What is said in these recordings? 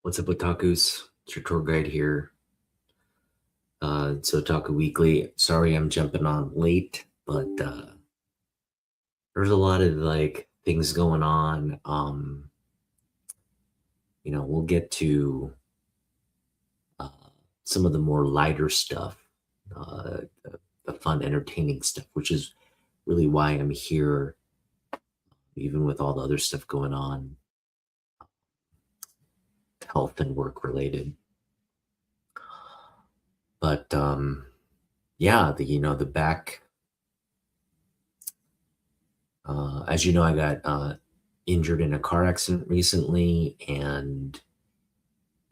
What's up, Otakus? It's your tour guide here. It's Otaku Weekly. Sorry I'm jumping on late, but there's a lot of things going on. We'll get to uh, some of the more lighter stuff, the fun, entertaining stuff, which is really why I'm here, even with all the other stuff going on, health and work related. But yeah, the back. As you know, I got injured in a car accident recently, and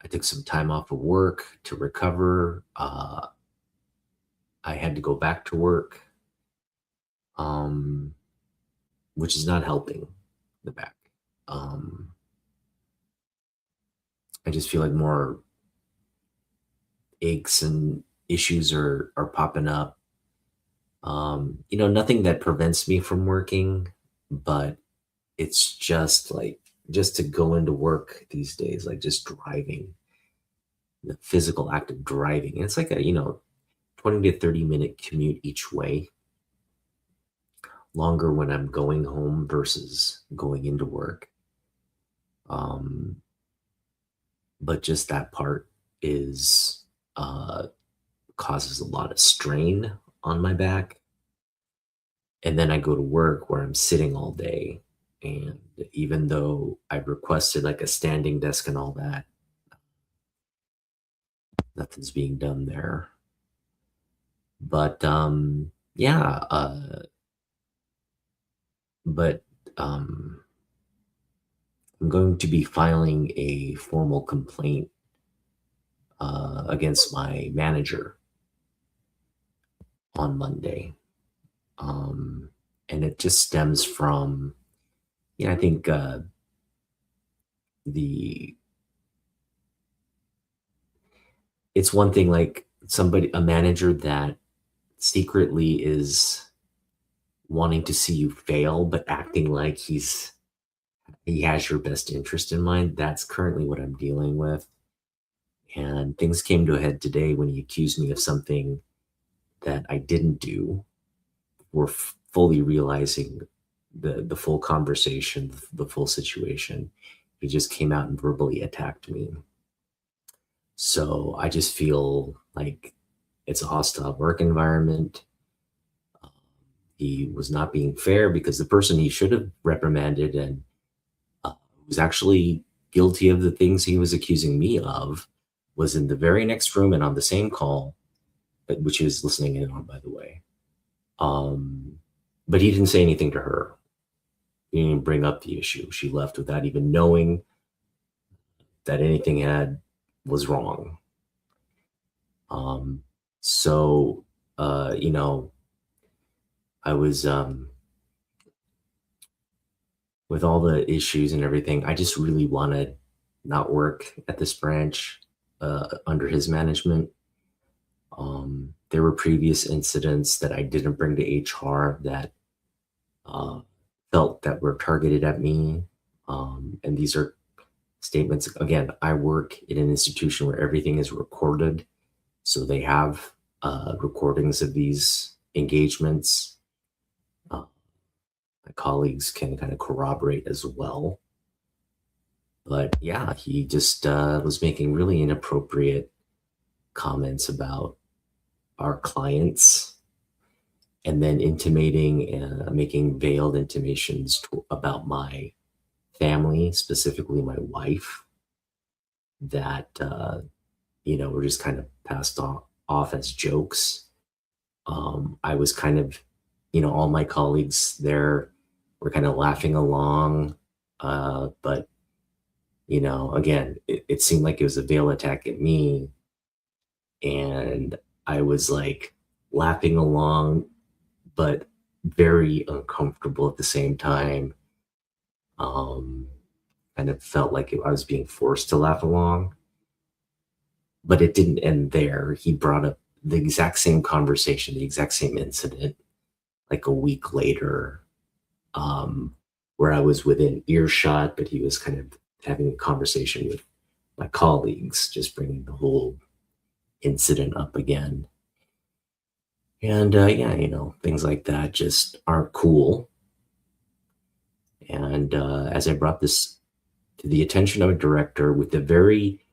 I took some time off of work to recover. I had to go back to work, um, which is not helping the back. Um, I just feel like more aches and issues are popping up. Nothing that prevents me from working, but it's just to go into work these days, like just driving, the physical act of driving. And it's like a 20 to 30-minute commute each way, longer when I'm going home versus going into work. Um, but just that part is causes a lot of strain on my back. And then I go to work where I'm sitting all day. And even though I've requested like a standing desk and all that, nothing's being done there. But yeah, but I'm going to be filing a formal complaint against my manager on Monday. And it just stems from, I think the it's one thing like a manager that secretly is wanting to see you fail, but acting like he has your best interest in mind. That's currently what I'm dealing with. And things came to a head today when he accused me of something that I didn't do. We're fully realizing the full conversation, the full situation. He just came out and verbally attacked me. So I just feel like it's a hostile work environment. He was not being fair because the person he should have reprimanded and was actually guilty of the things he was accusing me of was in the very next room and on the same call, which he was listening in on, by the way. But he didn't say anything to her. He didn't even bring up the issue. She left without even knowing that anything was wrong. So I was with all the issues and everything, I just really want to not work at this branch under his management. There were previous incidents that I didn't bring to HR that felt that were targeted at me. And these are statements. Again, I work in an institution where everything is recorded. So they have recordings of these engagements. My colleagues can kind of corroborate as well. But yeah, he just was making really inappropriate comments about our clients and then intimating, making veiled intimations about my family, specifically my wife, that, were just kind of passed off as jokes. I was kind of, all my colleagues there were kind of laughing along. But, again, it seemed like it was a veil attack at me. And I was like laughing along, but very uncomfortable at the same time. Kind of felt like I was being forced to laugh along. But it didn't end there. He brought up the exact same conversation, the exact same incident, like a week later, where I was within earshot, but he was kind of having a conversation with my colleagues, just bringing the whole incident up again. And yeah, things like that just aren't cool. And as I brought this to the attention of a director with the very,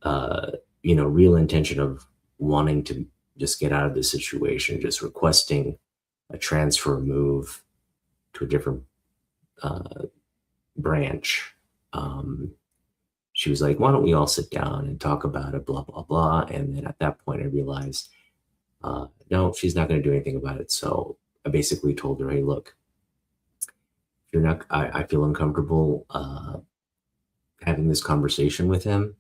uh, real intention of wanting to just get out of the situation, just requesting a transfer move to a different uh, branch. Um, she was like, "Why don't we all sit down and talk about it?" Blah blah blah. And then at that point, I realized, no, she's not going to do anything about it. So I basically told her, "Hey, look, you're not. I feel uncomfortable having this conversation with him,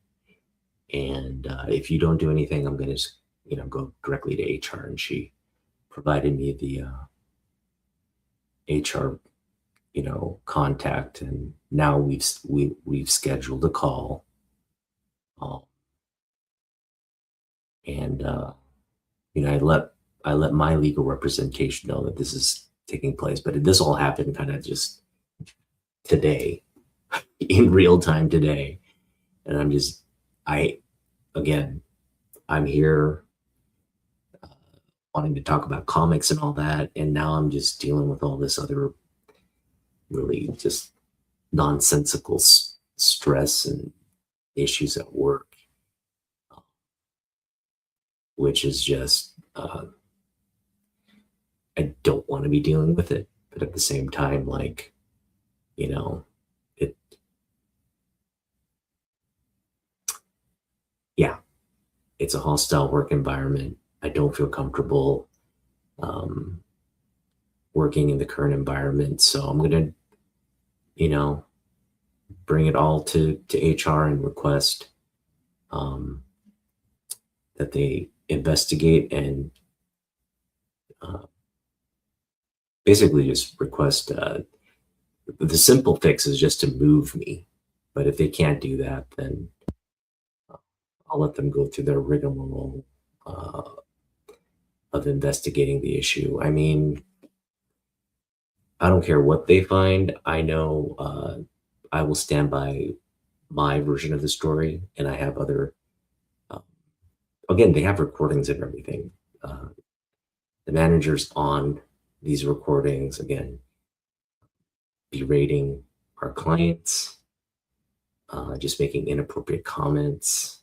and if you don't do anything, I'm going to, go directly to HR." And she provided me the HR, contact, and now we've scheduled a call, um, and I let my legal representation know that this is taking place. But this all happened kind of just today, in real time today, and I again, I'm here wanting to talk about comics and all that, and now I'm just dealing with all this other really just nonsensical stress and issues at work, which is just I don't want to be dealing with it, but at the same time, like, you know, it, yeah, it's a hostile work environment. I don't feel comfortable um, working in the current environment, so I'm gonna, you know, bring it all to HR and request um, that they investigate and uh, basically just request the simple fix is just to move me. But if they can't do that, then I'll let them go through their rigmarole uh, of investigating the issue. I mean, I don't care what they find. I know I will stand by my version of the story, and I have other. Uh, Again, they have recordings of everything. Uh, the manager's on these recordings again, berating our clients, just making inappropriate comments,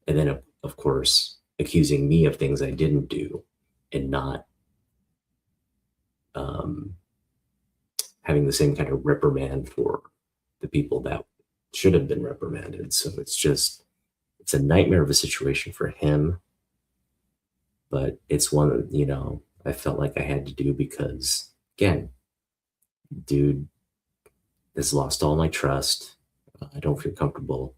and then of course accusing me of things I didn't do, and not um, having the same kind of reprimand for the people that should have been reprimanded. So it's a nightmare of a situation for him, but it's one I felt like I had to do because again, dude has lost all my trust. I don't feel comfortable.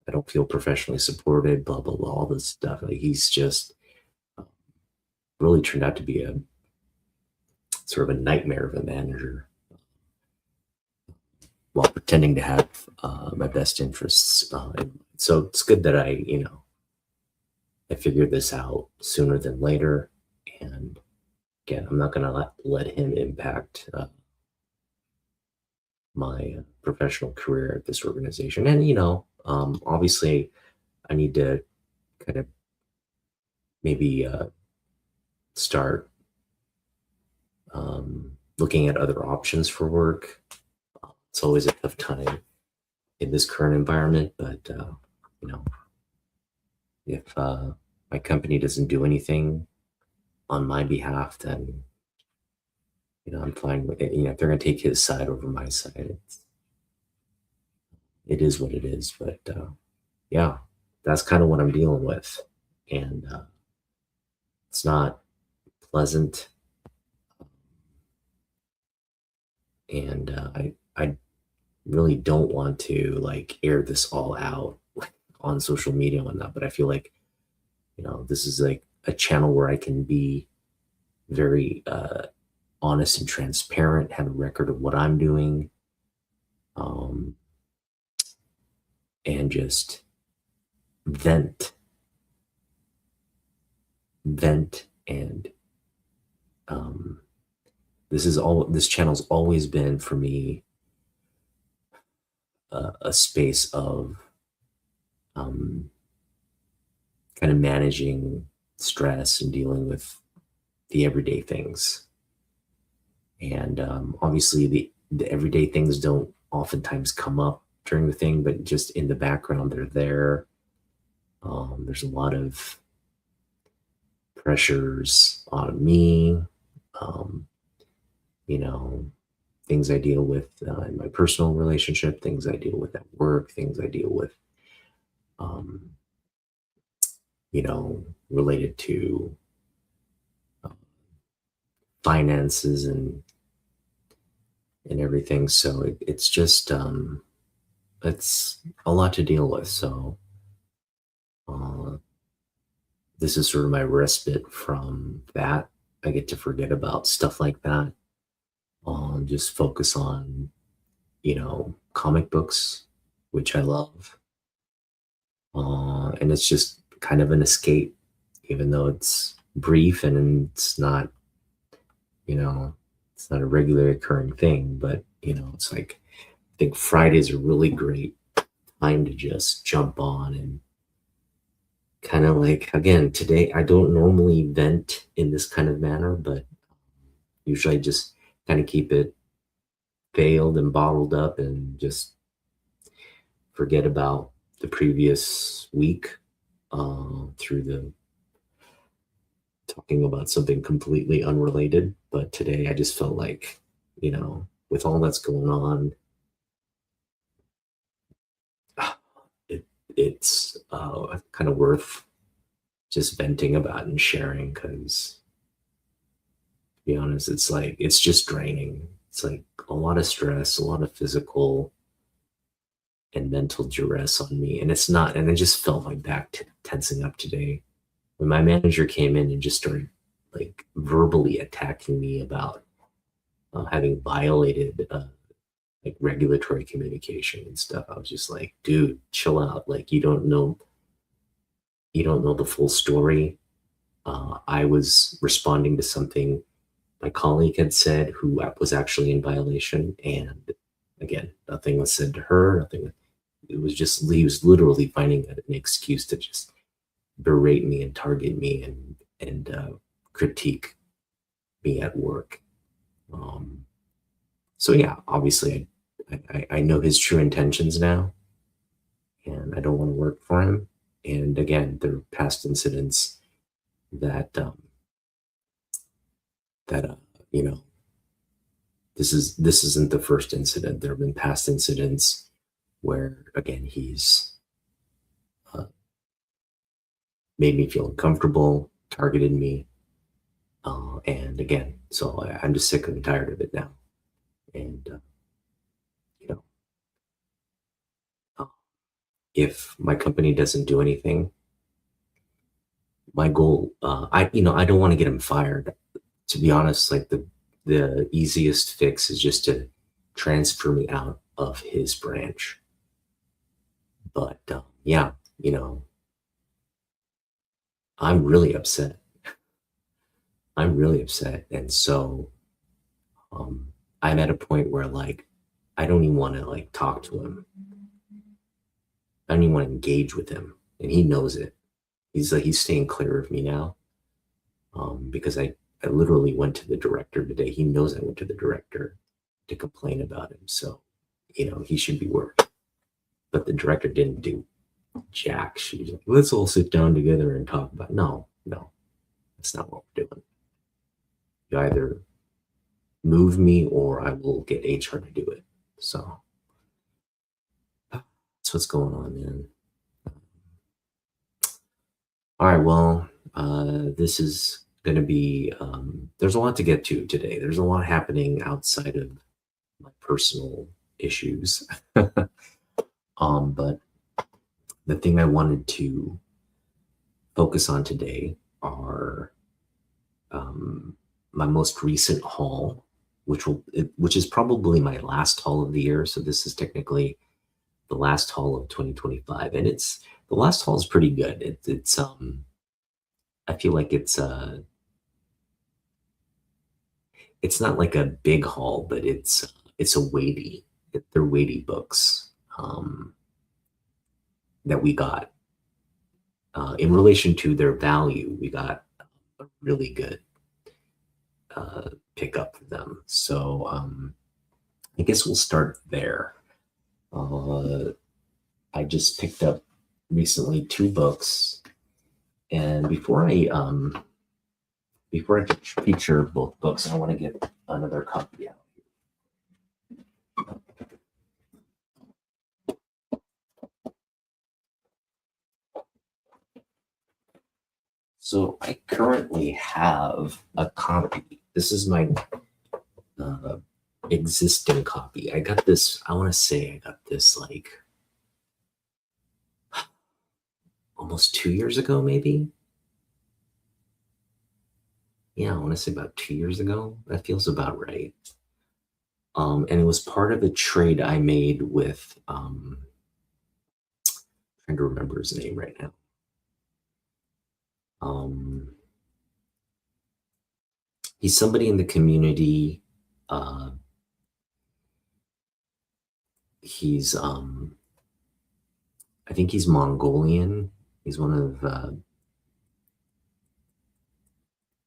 I don't feel professionally supported. Blah blah blah. All this stuff. Like he's just uh, really turned out to be a sort of a nightmare of a manager while pretending to have my best interests. So it's good that I figured this out sooner than later. And again, I'm not going to let him impact my professional career at this organization. And, obviously, I need to kind of maybe start looking at other options for work. It's always a tough time in this current environment, but, if my company doesn't do anything on my behalf, then I'm fine with it. If they're going to take his side over my side, it is what it is. But yeah, that's kind of what I'm dealing with, and it's not pleasant. And I really don't want to like air this all out on social media and whatnot. But I feel like this is like a channel where I can be very honest and transparent, have a record of what I'm doing, um, and just vent, vent, and um, this channel's always been for me a space of um, kind of managing stress and dealing with the everyday things. And obviously, the everyday things don't oftentimes come up during the thing, but just in the background, they're there. There's a lot of pressures on me, um, you know, things I deal with in my personal relationship, things I deal with at work, things I deal with, um, related to uh, finances and everything. So it's just it's a lot to deal with. So uh, this is sort of my respite from that. I get to forget about stuff like that. Just focus on comic books, which I love. And it's just kind of an escape, even though it's brief and you know, it's not a regularly occurring thing, but it's like I think Friday's a really great time to just jump on and kind of like, again, today I don't normally vent in this kind of manner, but usually I just kind of keep it veiled and bottled up and just forget about the previous week through the talking about something completely unrelated. But today I just felt like, with all that's going on, it's kind of worth just venting about and sharing because, to be honest, it's like, it's just draining. It's like a lot of stress, a lot of physical and mental duress on me. And it's not, and I just felt my back tensing up today when my manager came in and just started like verbally attacking me about having violated like regulatory communication and stuff. I was just like, dude, chill out. Like you don't know the full story. I was responding to something my colleague had said who was actually in violation, and again, nothing was said to her. Nothing. It was just he was literally finding an excuse to just berate me and target me and critique me at work. Um, so yeah, obviously, I know his true intentions now, and I don't want to work for him. And again, there are past incidents that that you know this isn't the first incident. There have been past incidents where again he's uh, made me feel uncomfortable, targeted me, and again, so I'm just sick and tired of it now. And you know, uh, if my company doesn't do anything, my goal, I don't want to get him fired. To be honest, like the easiest fix is just to transfer me out of his branch. But yeah, I'm really upset. I'm really upset, and so I'm at a point where like I don't even want to like talk to him. I don't even want to engage with him, and he knows it. He's staying clear of me now because I literally went to the director today. He knows I went to the director to complain about him, so he should be worried. But the director didn't do jack. She's like, let's all sit down together and talk about. No, no, that's not what we're doing. You either move me or I will get HR to do it. So that's what's going on, man. All right, well, this is going to be, there's a lot to get to today. There's a lot happening outside of my personal issues. But the thing I wanted to focus on today are my most recent haul, which is probably my last haul of the year. So this is technically the last haul of 2025, and the last haul is pretty good. It's I feel like it's not like a big haul, but it's a weighty. They're weighty books. um, that we got in relation to their value. We got a really good pickup for them. So I guess we'll start there. Uh, I just picked up recently 2 books, and before I feature both books, I want to get another copy out. So I currently have a copy. This is my uh, existing copy. I got this, I want to say I got this like almost 2 years ago, maybe. Yeah, I want to say about 2 years ago. That feels about right. And it was part of a trade I made with, trying to remember his name right now. Um, he's somebody in the community. Uh, he's, I think he's Mongolian. He's one of,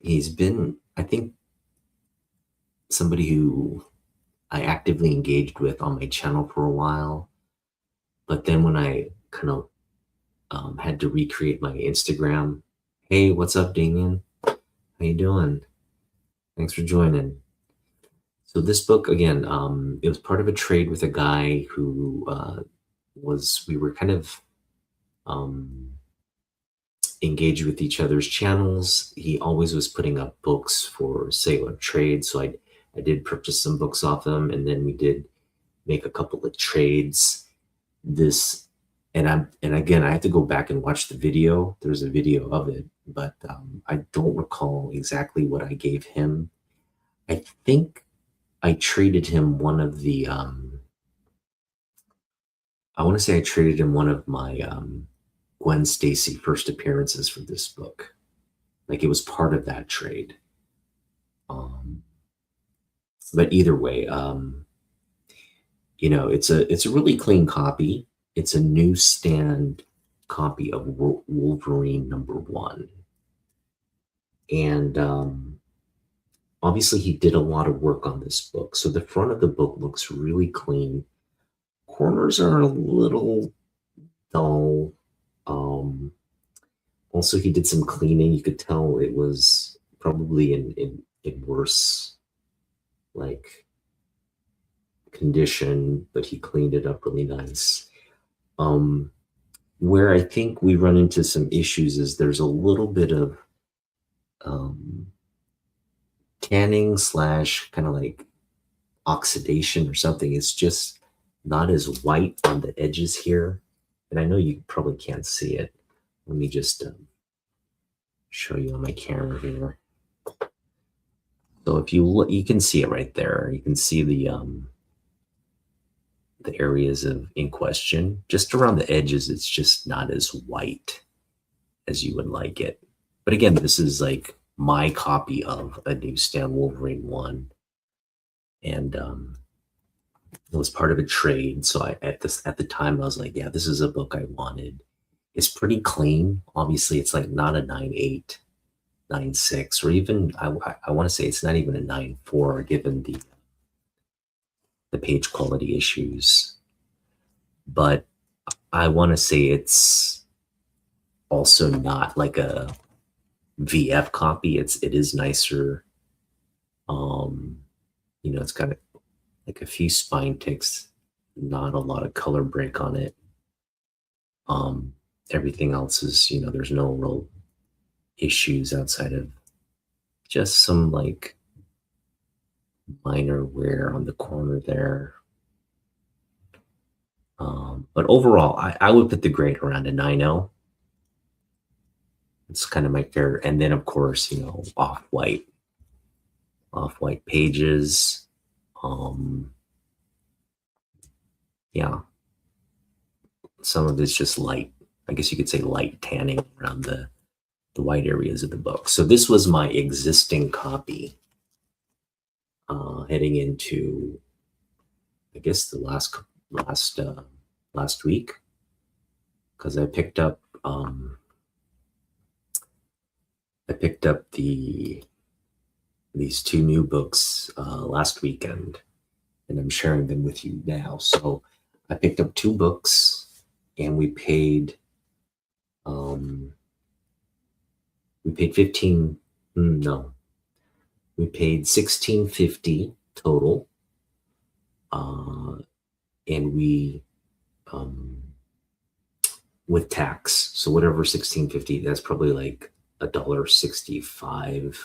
he's been, I think, somebody who I actively engaged with on my channel for a while. But then when I kind of had to recreate my Instagram, hey, what's up, Damien? How you doing? Thanks for joining. So this book, again, it was part of a trade with a guy who we were kind of engaged with each other's channels. He always was putting up books for sale or trade. So I did purchase some books off him, and then we did make a couple of trades. This, and again, I have to go back and watch the video. There's a video of it, but I don't recall exactly what I gave him. I think I traded him one of the, I want to say I traded him one of my Gwen Stacy first appearances for this book. Like it was part of that trade. But either way, it's a really clean copy. It's a newsstand copy of Wolverine #1. And obviously he did a lot of work on this book. So the front of the book looks really clean. Corners are a little dull. Also, he did some cleaning. You could tell it was probably in worse like condition, but he cleaned it up really nice. Where I think we run into some issues is there's a little bit of tanning / kind of like oxidation or something. It's just not as white on the edges here. And I know you probably can't see it. Let me just show you on my camera here. So if you look, you can see it right there. You can see the areas in question. Just around the edges, it's just not as white as you would like it. But again, this is like my copy of a newsstand Wolverine 1. And it was part of a trade. So at the time, I was like, yeah, this is a book I wanted. It's pretty clean. Obviously, it's like not a 9.8, 9.6, or even I want to say it's not even a 9.4, given the page quality issues. But I want to say it's also not like a VF copy. It is nicer. It's got like a few spine ticks, not a lot of color break on it. Everything else is, there's no real issues outside of just some like minor wear on the corner there. But overall, I would put the grade around a 9.0. It's kind of my favorite. And then, of course, off-white pages. Yeah. Some of it's just light. I guess you could say light tanning around the white areas of the book. So this was my existing copy heading into, I guess, the last last week because I picked up these two new books last weekend, and I'm sharing them with you now. So I picked up two books, and we paid 15. No, we paid 16.50 total, and we with tax. So whatever 16.50, that's probably like $1.65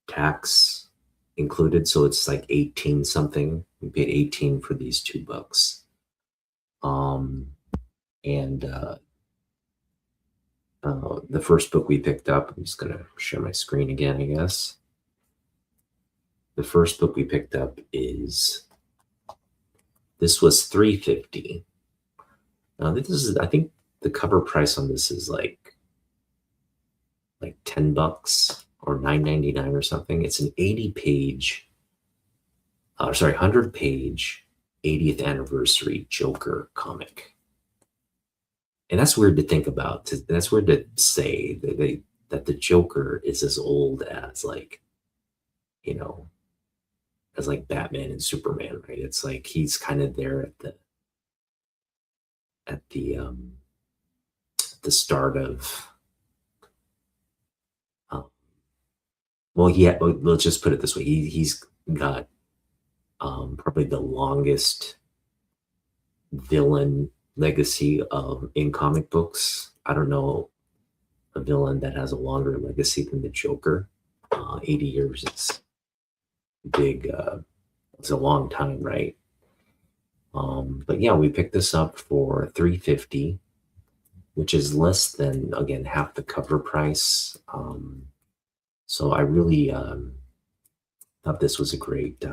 tax included. So it's like 18 something. We paid 18 for these two books. And the first book we picked up, I'm just gonna share my screen again, I guess. The first book we picked up this was $3.50. Now this is, I think the cover price on this is like $10 or $9.99 or something. It's an 100-page 80th anniversary Joker comic. And that's weird to think about. That's weird to say that the Joker is as old as as like Batman and Superman, right? It's like he's kind of there at the start of well, yeah, let's just put it this way. He's got probably the longest villain legacy in comic books. I don't know a villain that has a longer legacy than the Joker. 80 years is big. It's a long time, right? But yeah, we picked this up for $3.50, which is less than, again, half the cover price. So I really thought this was a great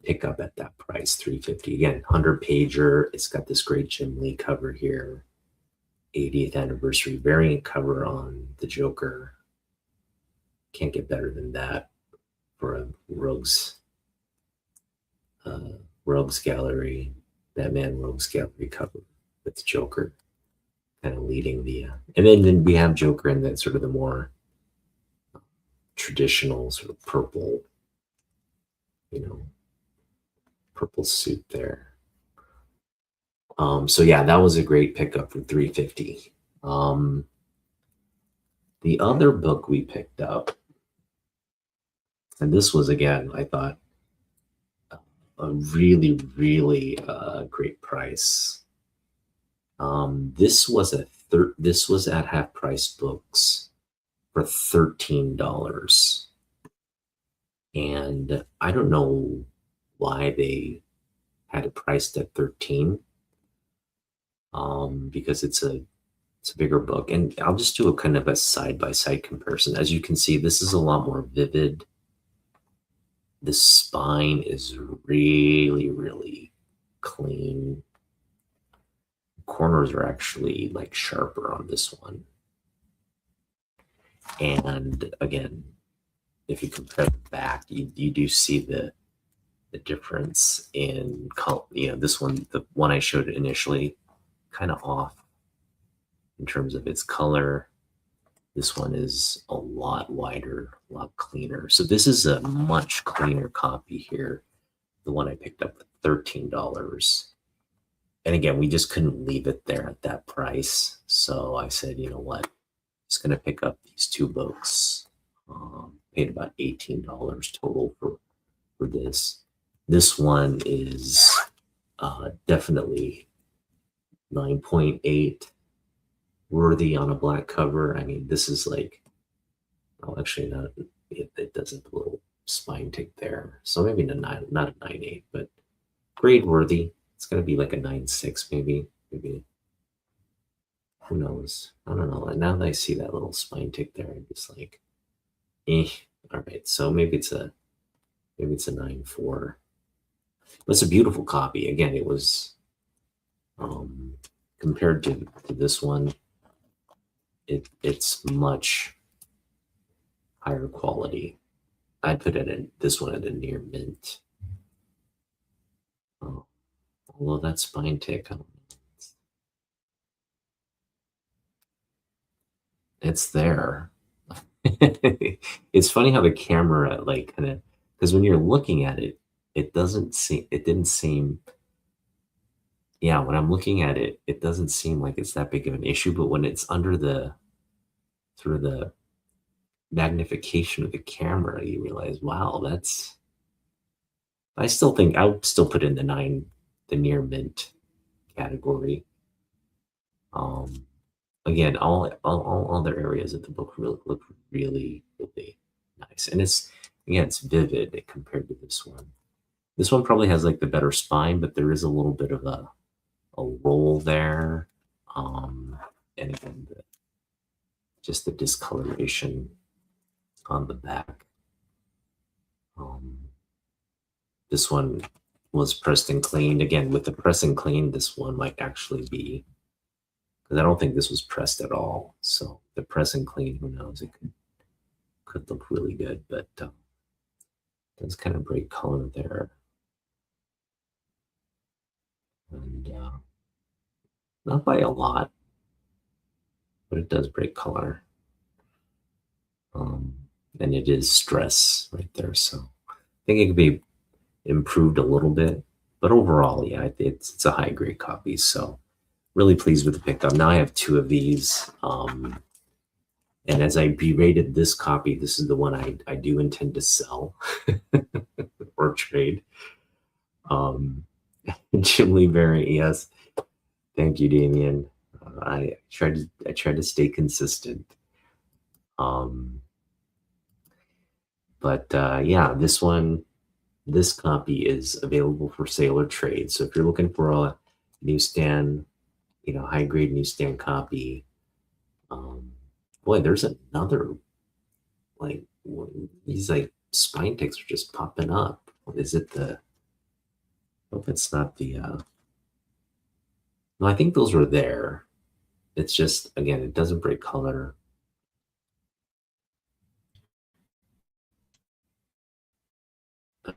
pickup at that price, $3.50. Again, 100-pager. It's got this great Jim Lee cover here. 80th anniversary variant cover on the Joker. Can't get better than that for a Rogues Gallery, Batman Rogues Gallery cover with the Joker kind of leading the and then we have Joker in that sort of the more traditional sort of purple, purple suit there. So yeah, that was a great pickup for $3.50. The other book we picked up, and this was, again, I thought a really, really great price. This was at Half Price Books for $13, and I don't know why they had it priced at 13. Because it's a bigger book, and I'll just do a kind of a side-by-side comparison. As you can see, this is a lot more vivid. The spine is really, really clean. Corners are actually like sharper on this one. And again, if you compare the back, you do see the difference in color. This one, the one I showed initially, kind of off in terms of its color. This one is a lot wider, a lot cleaner. So this is a much cleaner copy here. The one I picked up for $13. And again, we just couldn't leave it there at that price. So I said, you know what? I'm just going to pick up these two books. Paid about $18 total for this. This one is definitely 9.8 worthy on a black cover. I mean, this is like, oh, actually not, it does have a little spine tick there. So maybe not a 9.8, but grade worthy. It's going to be like a 9.6, maybe, who knows? I don't know. Now that I see that little spine tick there, I'm just like, all right. So maybe it's a 9.4, but it's a beautiful copy. Again, it was, compared to this one, it's much higher quality. I'd put this one at a near mint. Well, that spine tick, it's there. It's funny how the camera like kind of, because when you're looking at it, it didn't seem, yeah, when I'm looking at it, it doesn't seem like it's that big of an issue, but when it's under the sort of the magnification of the camera, you realize, wow, that's, I still think I would still put it in the nine, the near mint category. Um, Again, all other areas of the book really look really, really nice. And it's, again, it's vivid compared to this one. This one probably has like the better spine, but there is a little bit of a roll there. And again, just the discoloration on the back. This one was pressed and cleaned. Again, with the press and clean, this one might actually be, because I don't think this was pressed at all. So the press and clean, who knows? It could look really good, but does kind of break color there, and not by a lot, but it does break color. And it is stress right there, so I think it could be improved a little bit, but overall, yeah, it's a high grade copy. So really pleased with the pickup. Now I have two of these. And as I berated this copy, this is the one I do intend to sell or trade. Jim Lee variant, yes. Thank you, Damien. I tried to stay consistent. But yeah, this copy is available for sale or trade. So if you're looking for a newsstand, high grade newsstand copy, boy, there's another, like, these like spine ticks are just popping up. Is it the, I hope it's not the, no, I think those were there. It's just, again, it doesn't break color. All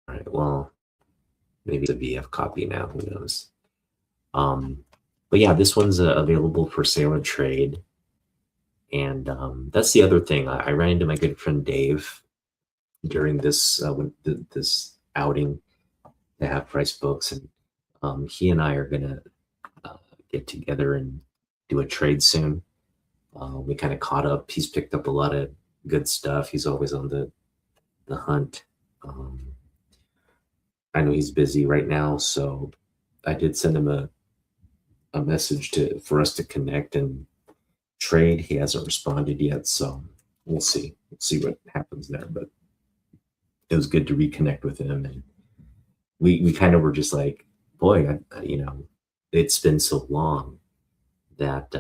right, well, maybe it's a VF copy now, who knows? But yeah, this one's available for sale or trade. And that's the other thing. I ran into my good friend Dave during this this outing to Half Price Books, and he and I are gonna get together and do a trade soon. We kind of caught up. He's picked up a lot of good stuff. He's always on the hunt. I know he's busy right now, so I did send him a message for us to connect and trade. He hasn't responded yet, so we'll see. We'll see what happens there. But it was good to reconnect with him, and we kind of were just like, boy, it's been so long that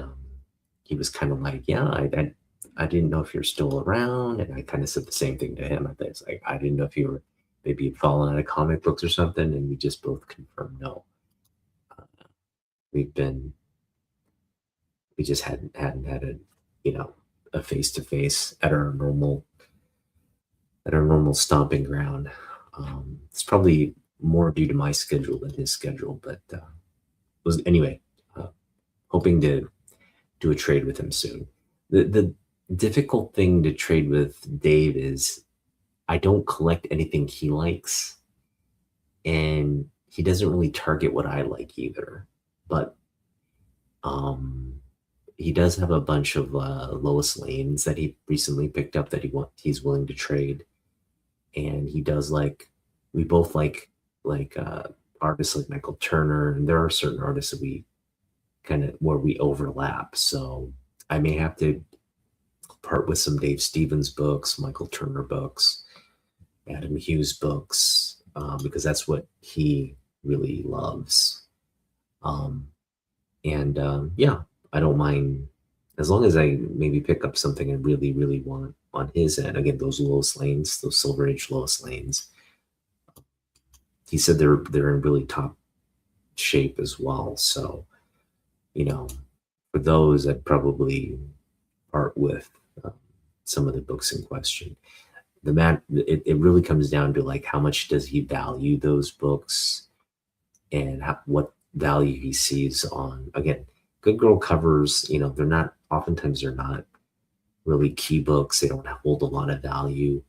he was kind of like, yeah, I didn't know if you're still around, and I kind of said the same thing to him. I think it's like, I didn't know if you were maybe fallen out of comic books or something, and we just both confirmed no. We just hadn't had a face to face at our normal stomping ground. It's probably more due to my schedule than his schedule, but was anyway. Hoping to do a trade with him soon. The difficult thing to trade with Dave is I don't collect anything he likes, and he doesn't really target what I like either. But he does have a bunch of Lois Lanes that he recently picked up that he's willing to trade, and he does like, we both like artists like Michael Turner, and there are certain artists that we kind of where we overlap. So I may have to part with some Dave Stevens books, Michael Turner books, Adam Hughes books, because that's what he really loves. Yeah, I don't mind as long as I maybe pick up something I really, really want on his end. Again, those Lois Lanes, those Silver Age Lois Lanes. He said they're in really top shape as well. So, for those, I'd probably part with some of the books in question. It really comes down to like how much does he value those books, and what value he sees on, again, good girl covers. They're not, oftentimes they're not really key books. They don't hold a lot of value.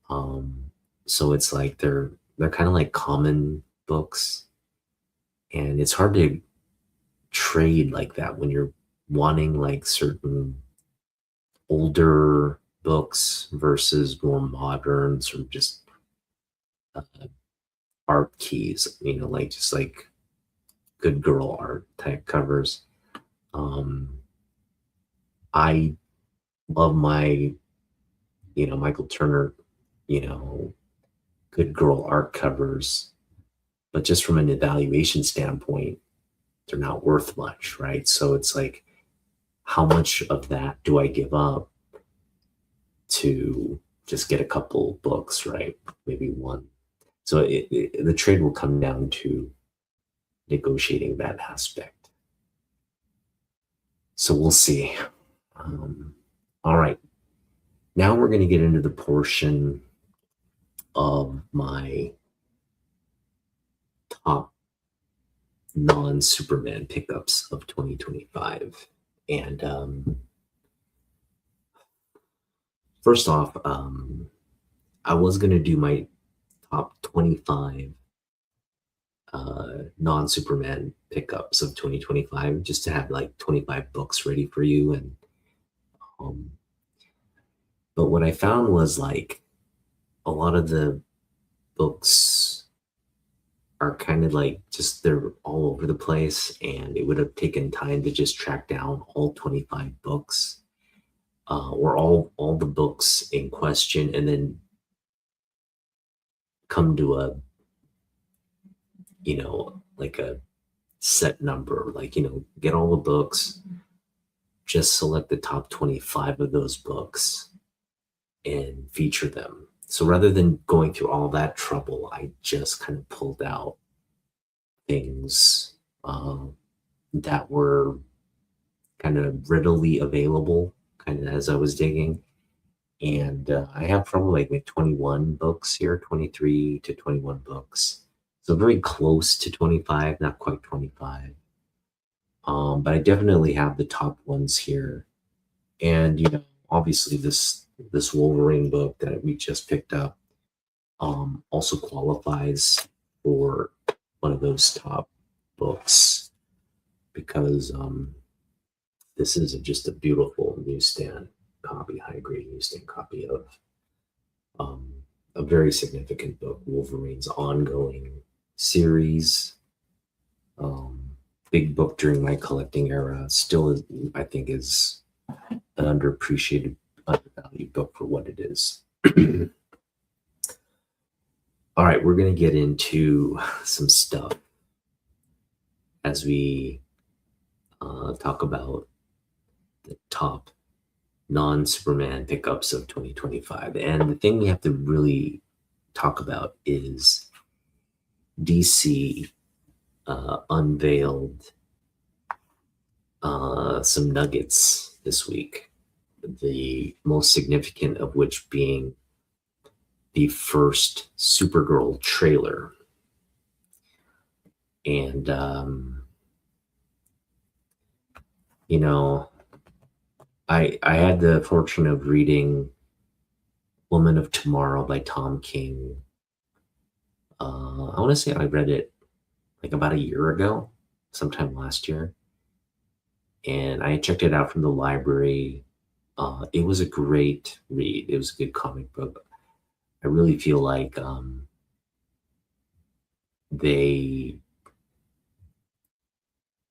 Um, so it's like they're kind of like common books, and it's hard to trade like that when you're wanting like certain older books versus more modern, sort of just uh, art keys, like just like good girl art type covers. Um, I love my, Michael Turner, you know, good girl art covers, but just from an evaluation standpoint, they're not worth much, right? So it's like, how much of that do I give up to just get a couple books, right? Maybe one. So the trade will come down to negotiating that aspect. So we'll see. All right. Now we're going to get into the portion of my top non-Superman pickups of 2025. And first off, I was going to do my top 25 non-Superman pickups of 2025, just to have like 25 books ready for you. And um, but what I found was like a lot of the books are kind of like just they're all over the place, and it would have taken time to just track down all 25 books, or all the books in question, and then come to a like a set number, like get all the books, just select the top 25 of those books and feature them. So rather than going through all that trouble, I just kind of pulled out things that were kind of readily available, kind of as I was digging. And I have probably like 21 books here, 23 to 21 books. So very close to 25, not quite 25. But I definitely have the top ones here. And, obviously this Wolverine book that we just picked up also qualifies for one of those top books, because this is just a beautiful newsstand copy, high grade newsstand copy of a very significant book, Wolverine's ongoing series. Big book during my collecting era. Still, I think, is an underappreciated, undervalued book for what it is. All right, we're going to get into some stuff as we talk about the top non-Superman pickups of 2025. And the thing we have to really talk about is DC unveiled some nuggets this week, the most significant of which being the first Supergirl trailer. And, I had the fortune of reading Woman of Tomorrow by Tom King. I want to say I read it like about a year ago, sometime last year. And I checked it out from the library. It was a great read. It was a good comic book. I really feel like they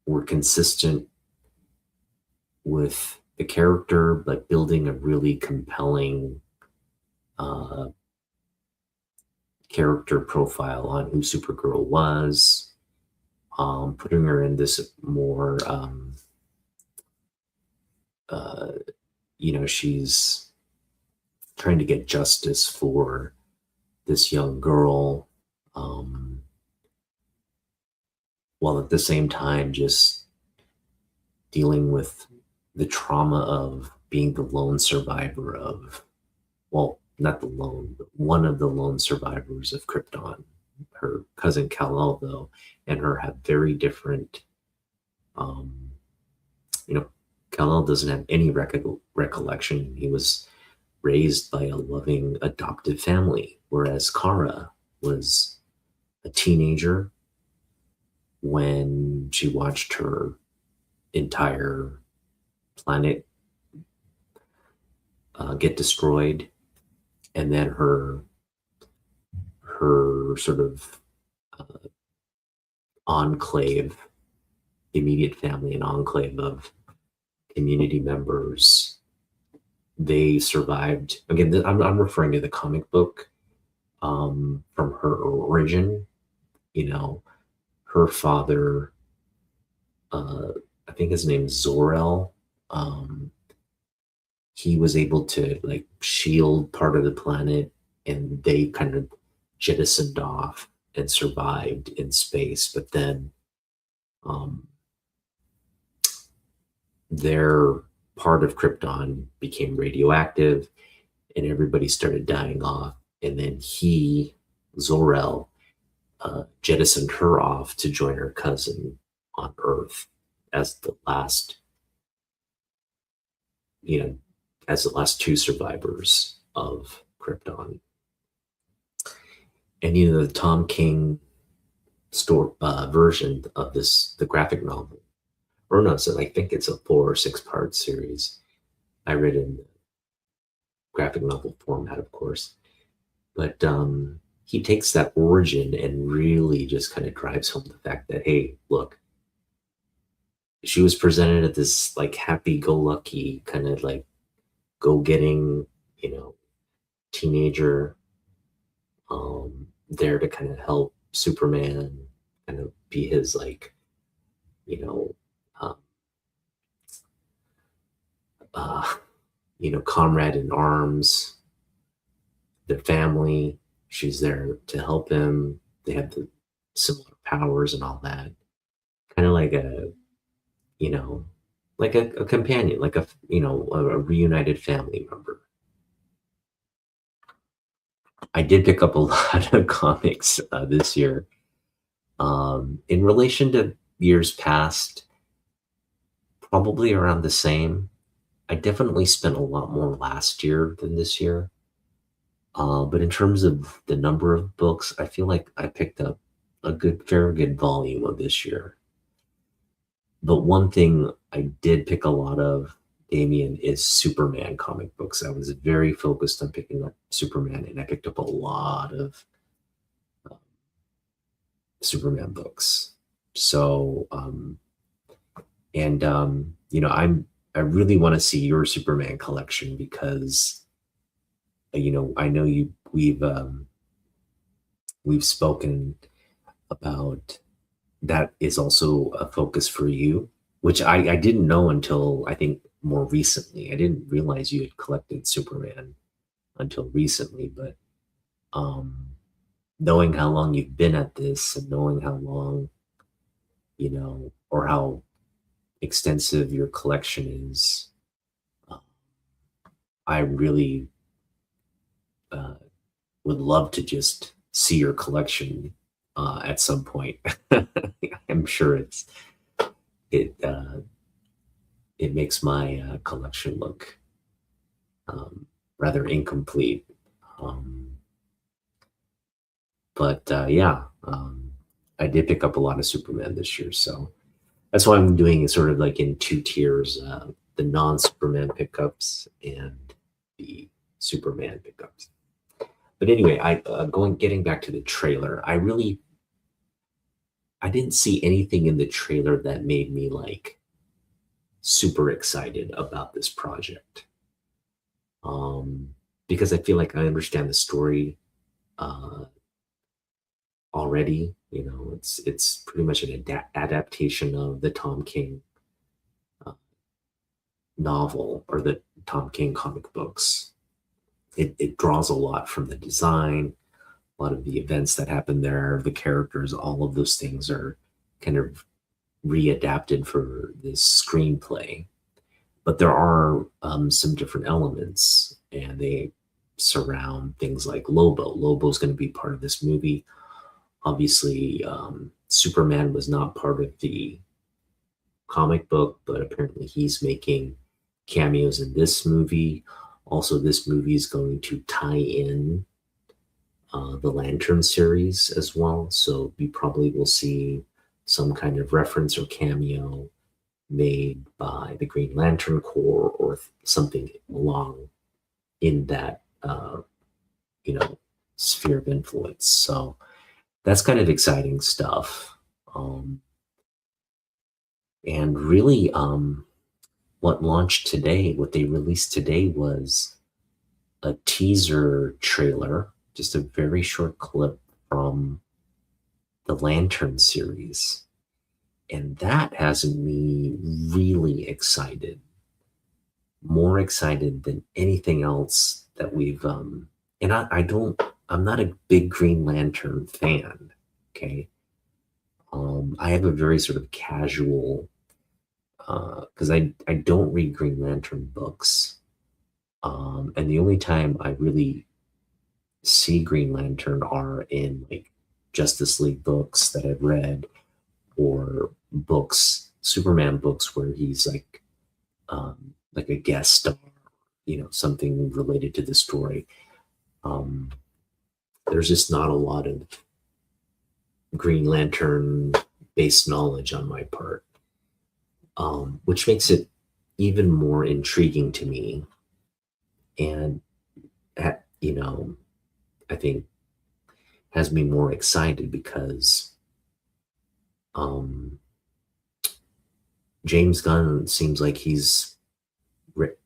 were consistent with the character, but building a really compelling character profile on who Supergirl was, putting her in this more, she's trying to get justice for this young girl, while at the same time just dealing with the trauma of being the lone survivor of, well, not the lone, but one of the lone survivors of Krypton, her cousin Kal-El, though, and her have very different. Um, you know, Kal-El doesn't have any recollection. He was raised by a loving adoptive family, whereas Kara was a teenager when she watched her entire planet get destroyed, and then her sort of uh, enclave, immediate family, and enclave of community members. They survived. Again, I'm referring to the comic book from her origin. You know, her father, uh, I think his name is Zor-El. Um, he was able to like shield part of the planet, and they kind of jettisoned off and survived in space. But then um, their part of Krypton became radioactive, and everybody started dying off. And then Zor-El, jettisoned her off to join her cousin on Earth as the last, you know, as the last two survivors of Krypton. And the Tom King version of this, the graphic novel, or no, so I think it's a 4 or 6 part series. I read in the graphic novel format, of course, but he takes that origin and really just kind of drives home the fact that, hey, look, she was presented at this like happy-go-lucky kind of like go-getting, teenager, there to kind of help Superman, kind of be his like, you know, um, uh, comrade in arms. Their family, she's there to help him. They have the similar powers and all that. Kind of like a companion, like a reunited family member. I did pick up a lot of comics this year. In relation to years past, probably around the same. I definitely spent a lot more last year than this year. But in terms of the number of books, I feel like I picked up very good volume of this year. But one thing I did pick a lot of, Damien, is Superman comic books. I was very focused on picking up Superman, and I picked up a lot of Superman books. So, I really want to see your Superman collection because, I know we've spoken about that is also a focus for you, which I didn't know until I think more recently. I didn't realize you had collected Superman until recently, but knowing how long you've been at this and knowing how long, or how extensive your collection is, I really would love to just see your collection at some point. I'm sure it makes my collection look rather incomplete. But I did pick up a lot of Superman this year, so that's why I'm doing it sort of like in 2 tiers: the non-Superman pickups and the Superman pickups. But anyway, getting back to the trailer, I didn't see anything in the trailer that made me like super excited about this project. Because I feel like I understand the story already. It's pretty much an adaptation of the Tom King novel, or the Tom King comic books. It draws a lot from the design, a lot of the events that happen there, the characters, all of those things are kind of readapted for this screenplay. But there are some different elements, and they surround things like Lobo. Lobo's going to be part of this movie. Obviously, Superman was not part of the comic book, but apparently he's making cameos in this movie. Also, this movie is going to tie in the Lantern series as well. So we probably will see some kind of reference or cameo made by the Green Lantern Corps or something along in that you know sphere of influence. So that's kind of exciting stuff. Um, and really, what launched today, what they released today was a teaser trailer, just a very short clip from the Lantern series. And that has me really excited, more excited than anything else that we've, and I'm not a big Green Lantern fan, okay? I have a very sort of casual, because I don't read Green Lantern books. And the only time I really see Green Lantern are in like Justice League books that I've read or books, Superman books where he's like a guest star, something related to the story. Um, there's just not a lot of Green Lantern based knowledge on my part, which makes it even more intriguing to me. And, I think has me more excited because um, James Gunn seems like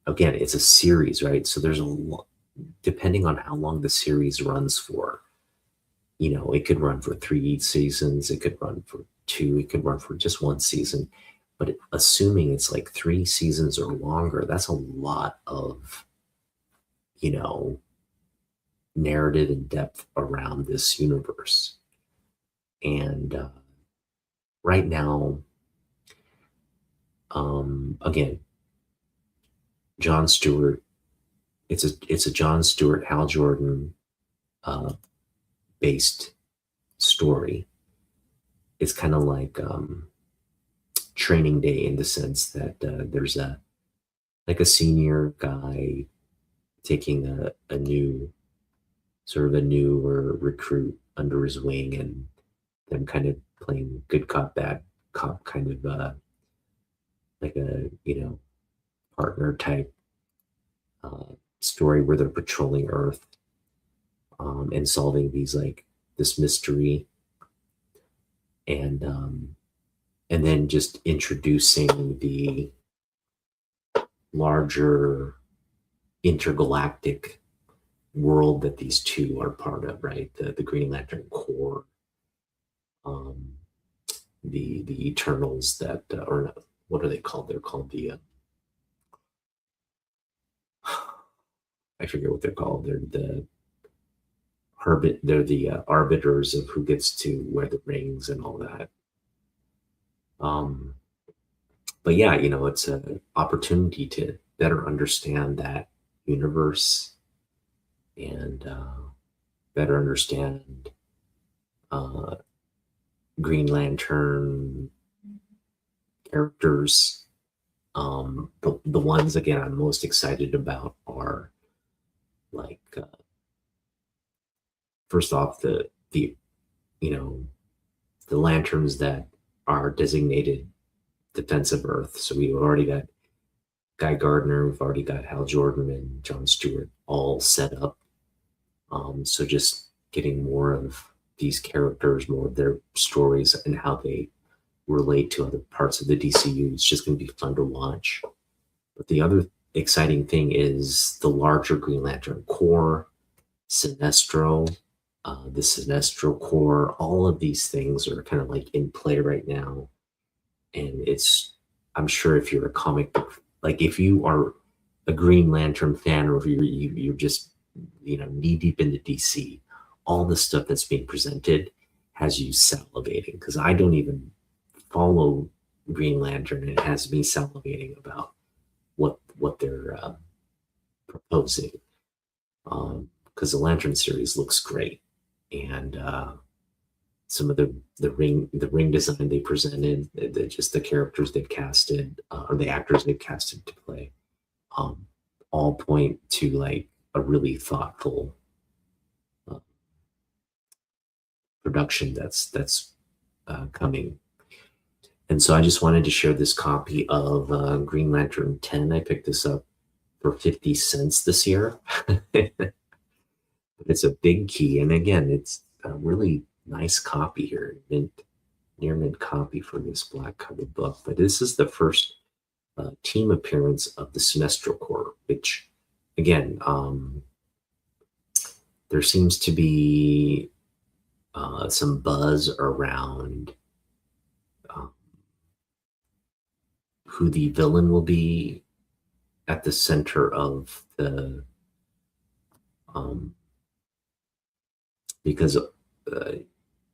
again, it's a series, right? So there's a lot, depending on how long the series runs for, it could run for 3 seasons, it could run for two, it could run for just one season. But assuming it's like 3 seasons or longer, that's a lot of, narrative and depth around this universe. And right now, again, John Stewart, it's a John Stewart, Hal Jordan uh, based story. It's kind of like Training Day in the sense that there's a senior guy taking a newer recruit under his wing, and them kind of playing good cop, bad cop, kind of like a partner type uh, story where they're patrolling Earth and solving this mystery, and then just introducing the larger intergalactic world that these two are part of, right? The Green Lantern Corps, um, the Eternals that, or no, what are they called? They're called I forget what they're called. They're the arbiters of who gets to wear the rings and all that. Um, but yeah, it's an opportunity to better understand that universe and better understand uh, Green Lantern characters. The ones again I'm most excited about are like first off the you know the lanterns that are designated Defense of Earth. So we've already got Guy Gardner, we've already got Hal Jordan and John Stewart all set up. So just getting more of these characters, more of their stories and how they relate to other parts of the DCU. It's just going to be fun to watch. But the other exciting thing is the larger Green Lantern Corps, Sinestro, the Sinestro Corps. All of these things are kind of like in play right now. And I'm sure if you're a comic book, like if you are a Green Lantern fan, or if you're just, knee deep into DC, all the stuff that's being presented has you salivating, because I don't even follow Green Lantern, and it has me salivating about what they're proposing, because the Lantern series looks great, and some of the ring design they presented, just the characters they've casted, or the actors they've casted to play, um, all point to like a really thoughtful uh, production that's coming. And so I just wanted to share this copy of Green Lantern 10. I picked this up for 50 cents this year. It's a big key, and again, it's a really nice copy here, near mint copy for this black cover book. But this is the first team appearance of the Sinestro Corps, which, again, there seems to be some buzz around um, who the villain will be at the center of the because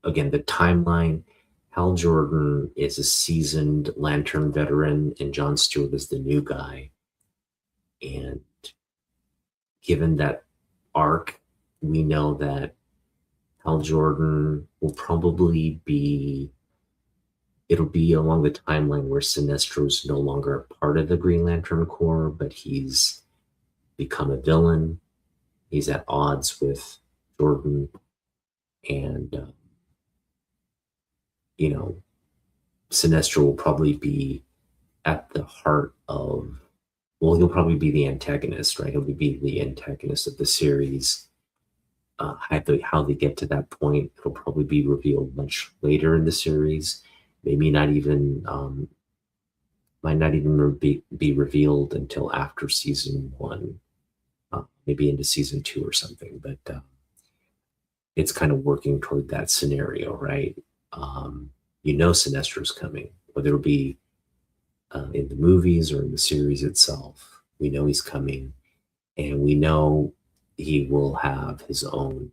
again, the timeline, Hal Jordan is a seasoned Lantern veteran and John Stewart is the new guy. And given that arc, we know that Hal Jordan will probably be, it'll be along the timeline where Sinestro's no longer a part of the Green Lantern Corps, but he's become a villain. He's at odds with Jordan. And, Sinestro will probably be at the heart of, well, he'll probably be the antagonist, right? He'll be the antagonist of the series. How they get to that point, it'll probably be revealed much later in the series. Maybe not even, might not even be revealed until after season 1, maybe into season 2 or something. But it's kind of working toward that scenario, right? Sinestro's coming, whether it'll be in the movies or in the series itself. We know he's coming, and we know he will have his own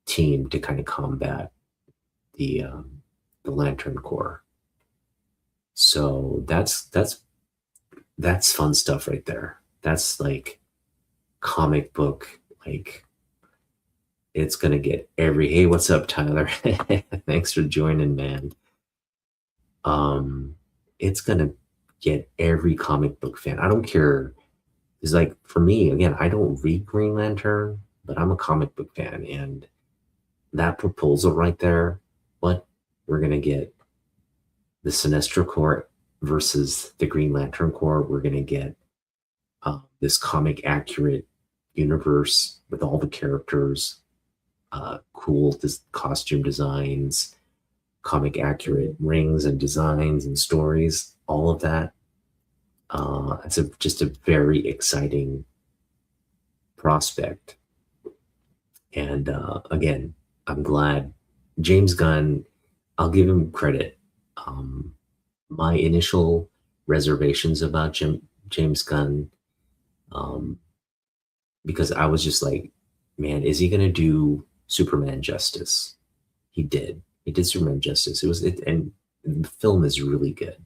team to kind of combat the Lantern Corps. So that's fun stuff right there. That's like comic book, like it's gonna get every, hey, what's up, Tyler? Thanks for joining, man. It's gonna get every comic book fan. I don't care. It's like, for me, again, I don't read Green Lantern, but I'm a comic book fan, and that proposal right there, what we're gonna get the Sinestro Corps versus the Green Lantern Corps. We're gonna get this comic accurate universe with all the characters, cool costume designs, comic accurate rings and designs and stories, all of that. It's just a very exciting prospect. And again, I'm glad James Gunn, I'll give him credit. My initial reservations about James Gunn, because I was just like, man, is he going to do Superman justice? He did. He did Superman justice. And the film is really good,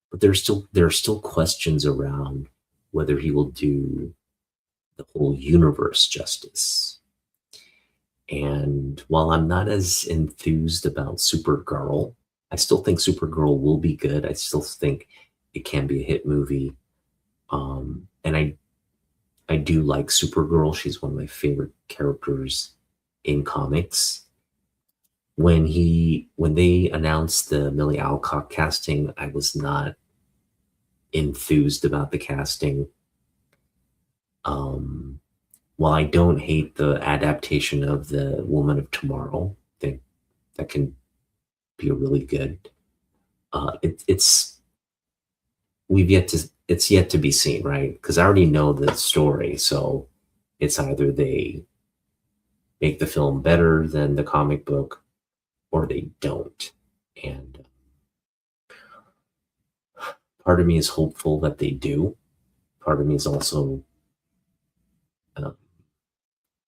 but there are still questions around whether he will do the whole universe justice. And while I'm not as enthused about Supergirl, I still think Supergirl will be good. I still think it can be a hit movie. And I do like Supergirl. She's one of my favorite characters in comics. When they announced the Millie Alcock casting, I was not enthused about the casting. While I don't hate the adaptation of the Woman of Tomorrow, I think that can be a really good. It's yet to be seen, right? Because I already know the story, so it's either they make the film better than the comic book, or they don't. And part of me is hopeful that they do. Part of me is also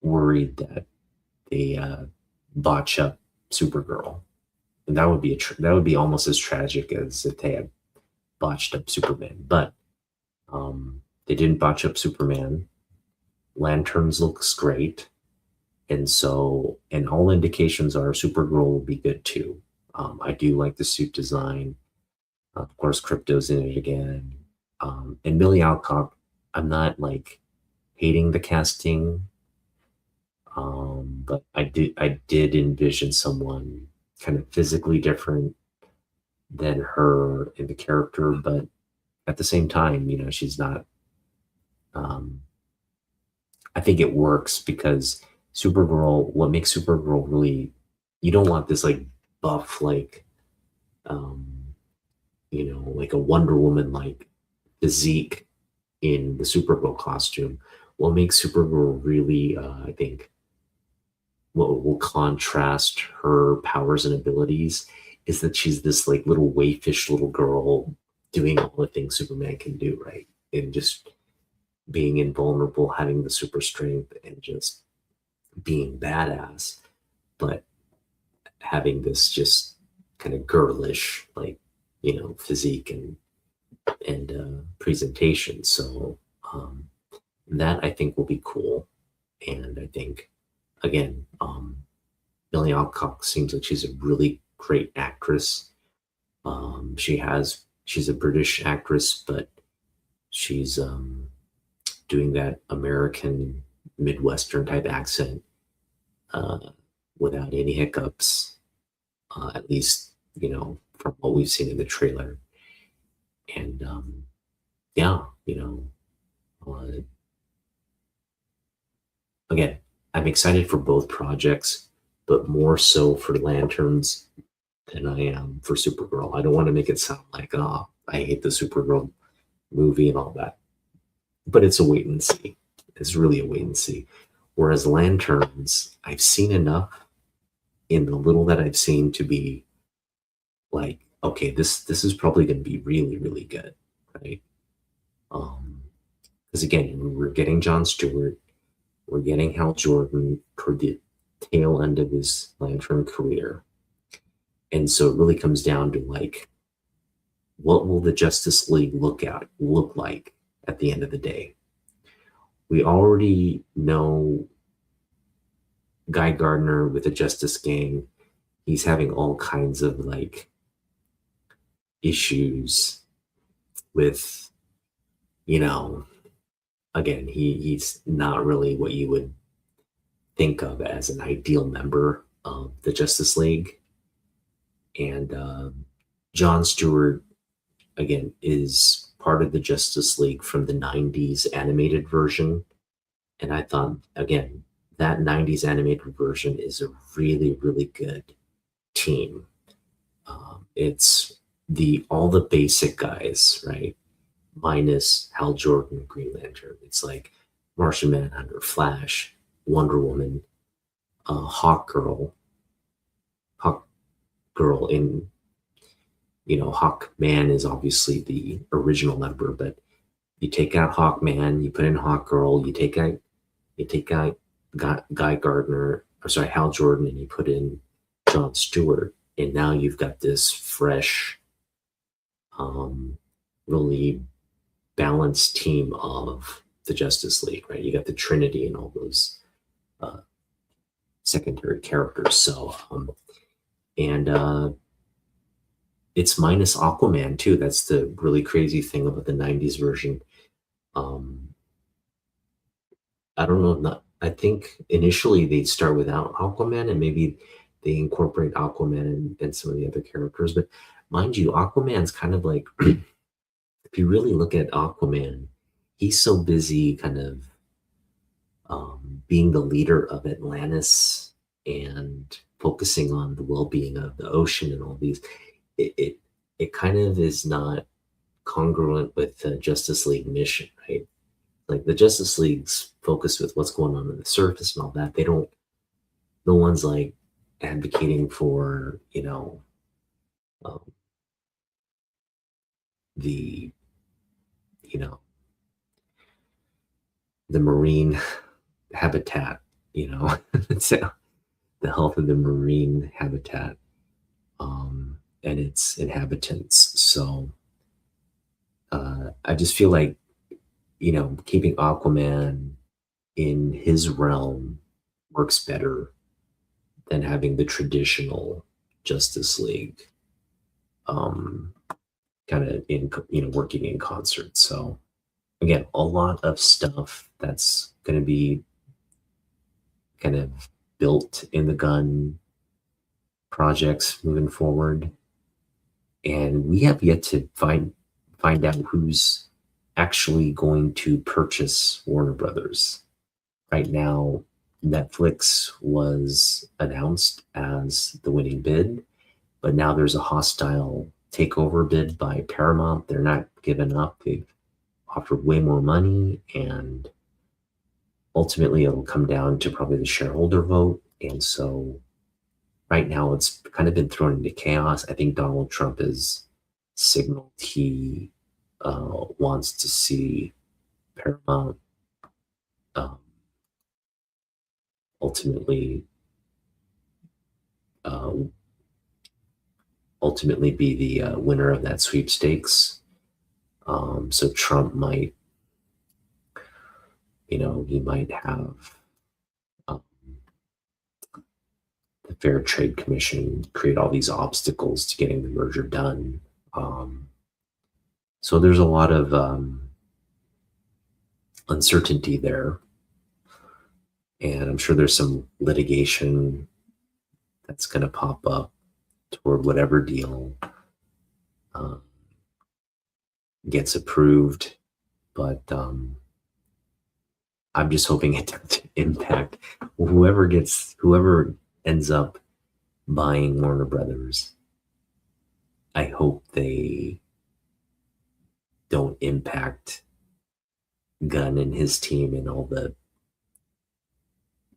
worried that they botch up Supergirl, and that would be almost as tragic as if they had botched up Superman. But they didn't botch up Superman. Lanterns looks great. And so, and all indications are Supergirl will be good too. I do like the suit design. Of course, Crypto's in it again. And Millie Alcock, I'm not like hating the casting, but I did envision someone kind of physically different than her in the character, but at the same time, she's not. Um, I think it works because Supergirl. What makes Supergirl really, you don't want this like buff, like um, like a Wonder Woman like physique in the Supergirl costume. What makes Supergirl really, I think, what will contrast her powers and abilities is that she's this like little wayfish little girl doing all the things Superman can do, right? And just being invulnerable, having the super strength, and just being badass, but having this just kind of girlish, like, physique and presentation. So that I think will be cool. And I think, again, Millie Alcock seems like she's a really great actress. She's a British actress, but she's doing that American Midwestern type accent uh, without any hiccups, at least, from what we've seen in the trailer. And yeah, uh, again, I'm excited for both projects, but more so for Lanterns than I am for Supergirl. I don't want to make it sound like, oh, I hate the Supergirl movie and all that, but it's a wait and see. It's really a wait and see. Whereas Lanterns, I've seen enough in the little that I've seen to be like, okay, this is probably going to be really really good, right? Because again, we're getting John Stewart, we're getting Hal Jordan toward the tail end of his Lantern career, and so it really comes down to like, what will the Justice League look like at the end of the day? We already know Guy Gardner with the Justice Gang. He's having all kinds of like issues with, you know, again, he's not really what you would think of as an ideal member of the Justice League. And John Stewart, again, is part of the Justice League from the 90s animated version. And I thought, again, that 90s animated version is a really, really good team. It's all the basic guys, right? Minus Hal Jordan, Green Lantern. It's like Martian Manhunter, Flash, Wonder Woman, Hawk Girl in, Hawkman is obviously the original member, but you take out Hawkman, you put in Hawk Girl, you take out Guy Gardner, or sorry, Hal Jordan, and you put in John Stewart, and now you've got this fresh, really balanced team of the Justice League, right? You got the Trinity and all those uh, secondary characters. So, and it's minus Aquaman too. That's the really crazy thing about the '90s version. Um, I don't know. Not, I think initially they'd start without Aquaman, and maybe they incorporate Aquaman and some of the other characters. But mind you, Aquaman's kind of like, if you really look at Aquaman, he's so busy kind of being the leader of Atlantis and focusing on the well-being of the ocean and all these. It kind of is not congruent with the Justice League mission, right? Like the Justice League's focused with what's going on the surface and all that. They don't. No one's like advocating for um, the you know the marine habitat. So the health of the marine habitat and its inhabitants. So I just feel like, keeping Aquaman in his realm works better than having the traditional Justice League kind of in working in concert. So again, a lot of stuff that's going to be kind of built in the gun projects moving forward, and we have yet to find out who's actually going to purchase Warner Brothers. Right now, Netflix was announced as the winning bid, but now there's a hostile takeover bid by Paramount. They're not giving up. They've offered way more money, and ultimately it'll come down to probably the shareholder vote. And so right now it's kind of been thrown into chaos. I think Donald Trump has signaled he wants to see Paramount ultimately be the winner of that sweepstakes. So Trump might, he might have the Fair Trade Commission create all these obstacles to getting the merger done. So there's a lot of uncertainty there. And I'm sure there's some litigation that's going to pop up toward whatever deal gets approved. But I'm just hoping it doesn't impact whoever ends up buying Warner Brothers. I hope they don't impact Gunn and his team and all the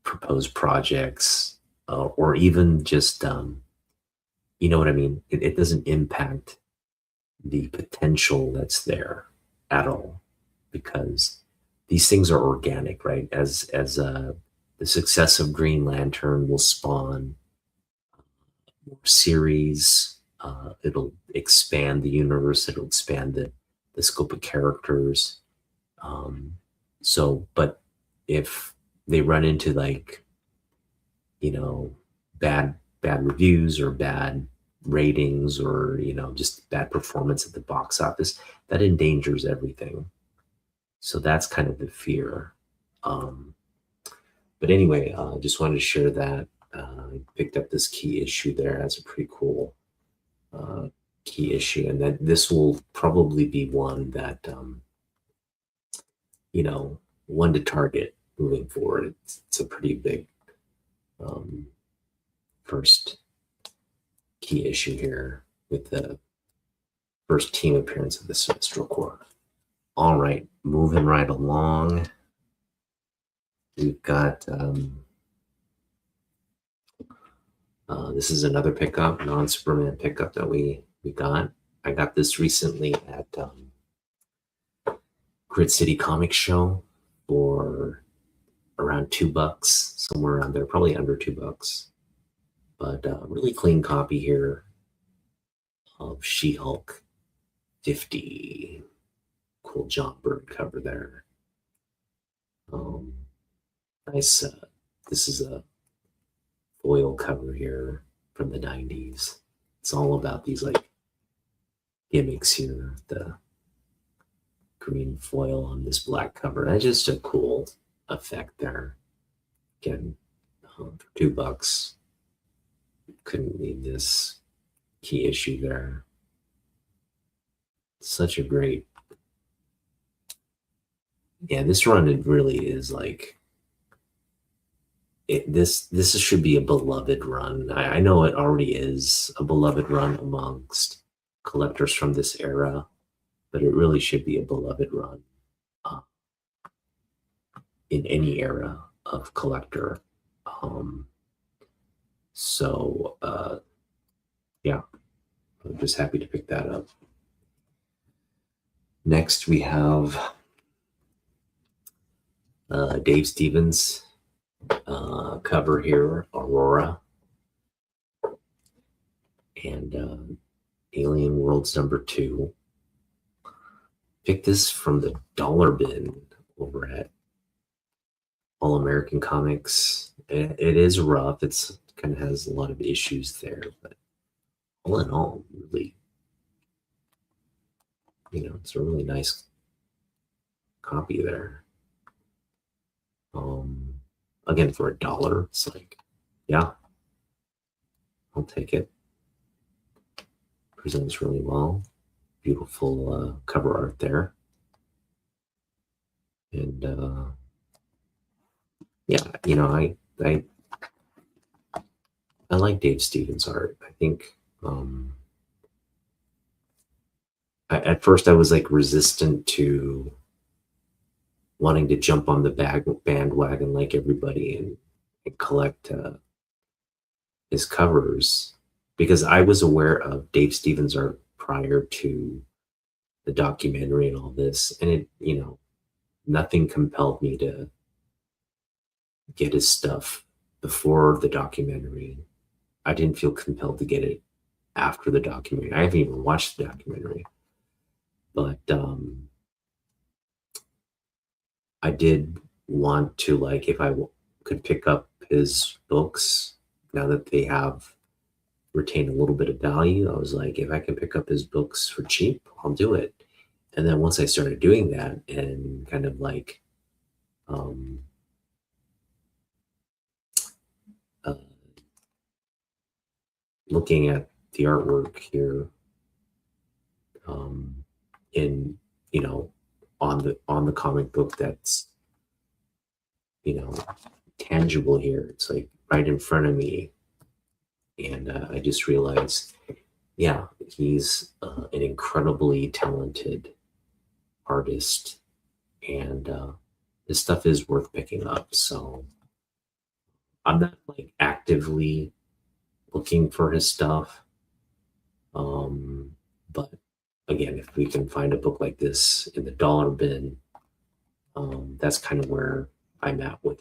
proposed projects, or even just, you know what I mean? It doesn't impact the potential that's there at all, because these things are organic, right? As the success of Green Lantern will spawn more series. It'll expand the universe. It'll expand the scope of characters. But if they run into bad reviews or bad ratings, or just bad performance at the box office, that endangers everything. So that's kind of the fear. But anyway, just wanted to share that. I picked up this key issue there as a pretty cool key issue, and that this will probably be one that one to target moving forward. It's a pretty big first key issue here with the first team appearance of the Sinestro Corps. All right, moving right along. We've got this is another pickup, non-Superman pickup that we got. I got this recently at Grid City Comics Show for around $2, somewhere around there, probably under $2. But really clean copy here of She-Hulk 50. Cool John Byrne cover there. Nice. This is a foil cover here from the 90s. It's all about these gimmicks here. The green foil on this black cover. That's just a cool effect there. Again, for $2, couldn't leave this key issue there. Such a great, this run, it really is this should be a beloved run. I know it already is a beloved run amongst collectors from this era, but it really should be a beloved run in any era of collector. I'm just happy to pick that up. Next, we have Dave Stevens cover here, Aurora, and Alien Worlds #2. Picked this from the dollar bin over at All American Comics. It is rough. It's kind of has a lot of issues there, but all in all, really, it's a really nice copy there. Um, Again, for $1, it's like, yeah, I'll take it. Presents really well. Beautiful cover art there. And yeah, I like Dave Stevens' art. I think at first I was like resistant to wanting to jump on the bandwagon like everybody and collect his covers, because I was aware of Dave Stevens' art prior to the documentary and all this, and nothing compelled me to get his stuff before the documentary. I didn't feel compelled to get it after the documentary. I haven't even watched the documentary, but I did want to, like, if I could pick up his books now that they have retained a little bit of value. I was like, if I can pick up his books for cheap, I'll do it. And then once I started doing that and kind of like uh, looking at the artwork here in on the comic book that's tangible here, it's like right in front of me, and I just realized, yeah, he's an incredibly talented artist, and his stuff is worth picking up. So I'm not like actively looking for his stuff, but again, if we can find a book like this in the dollar bin, that's kind of where I'm at with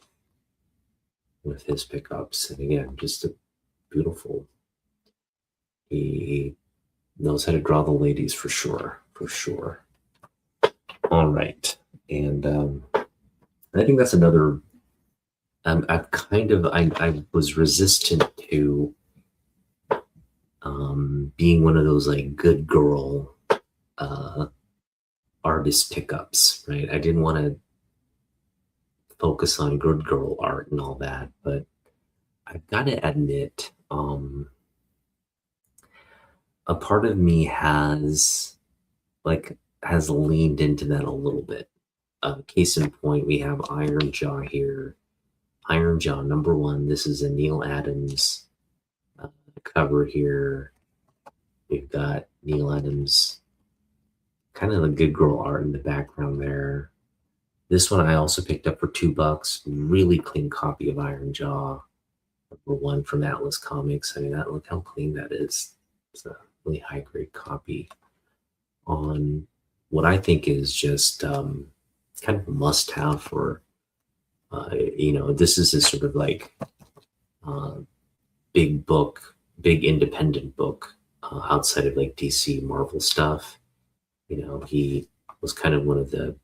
his pickups. And again, just a beautiful. He knows how to draw the ladies for sure, for sure. All right, and I think that's another. I was resistant to being one of those like good girl artist pickups, right? I didn't want to focus on good girl art and all that, but I've got to admit, a part of me has leaned into that a little bit. Case in point, we have Iron Jaw here. Iron Jaw #1. This is a Neil Adams cover here. We've got Neil Adams, kind of the good girl art in the background there. This one I also picked up for $2. Really clean copy of Iron Jaw #1 from Atlas Comics. I mean, look how clean that is. It's a really high grade copy on what I think is just kind of a must have for, this is a sort of like big book, big independent book outside of like DC Marvel stuff. He was kind of one of the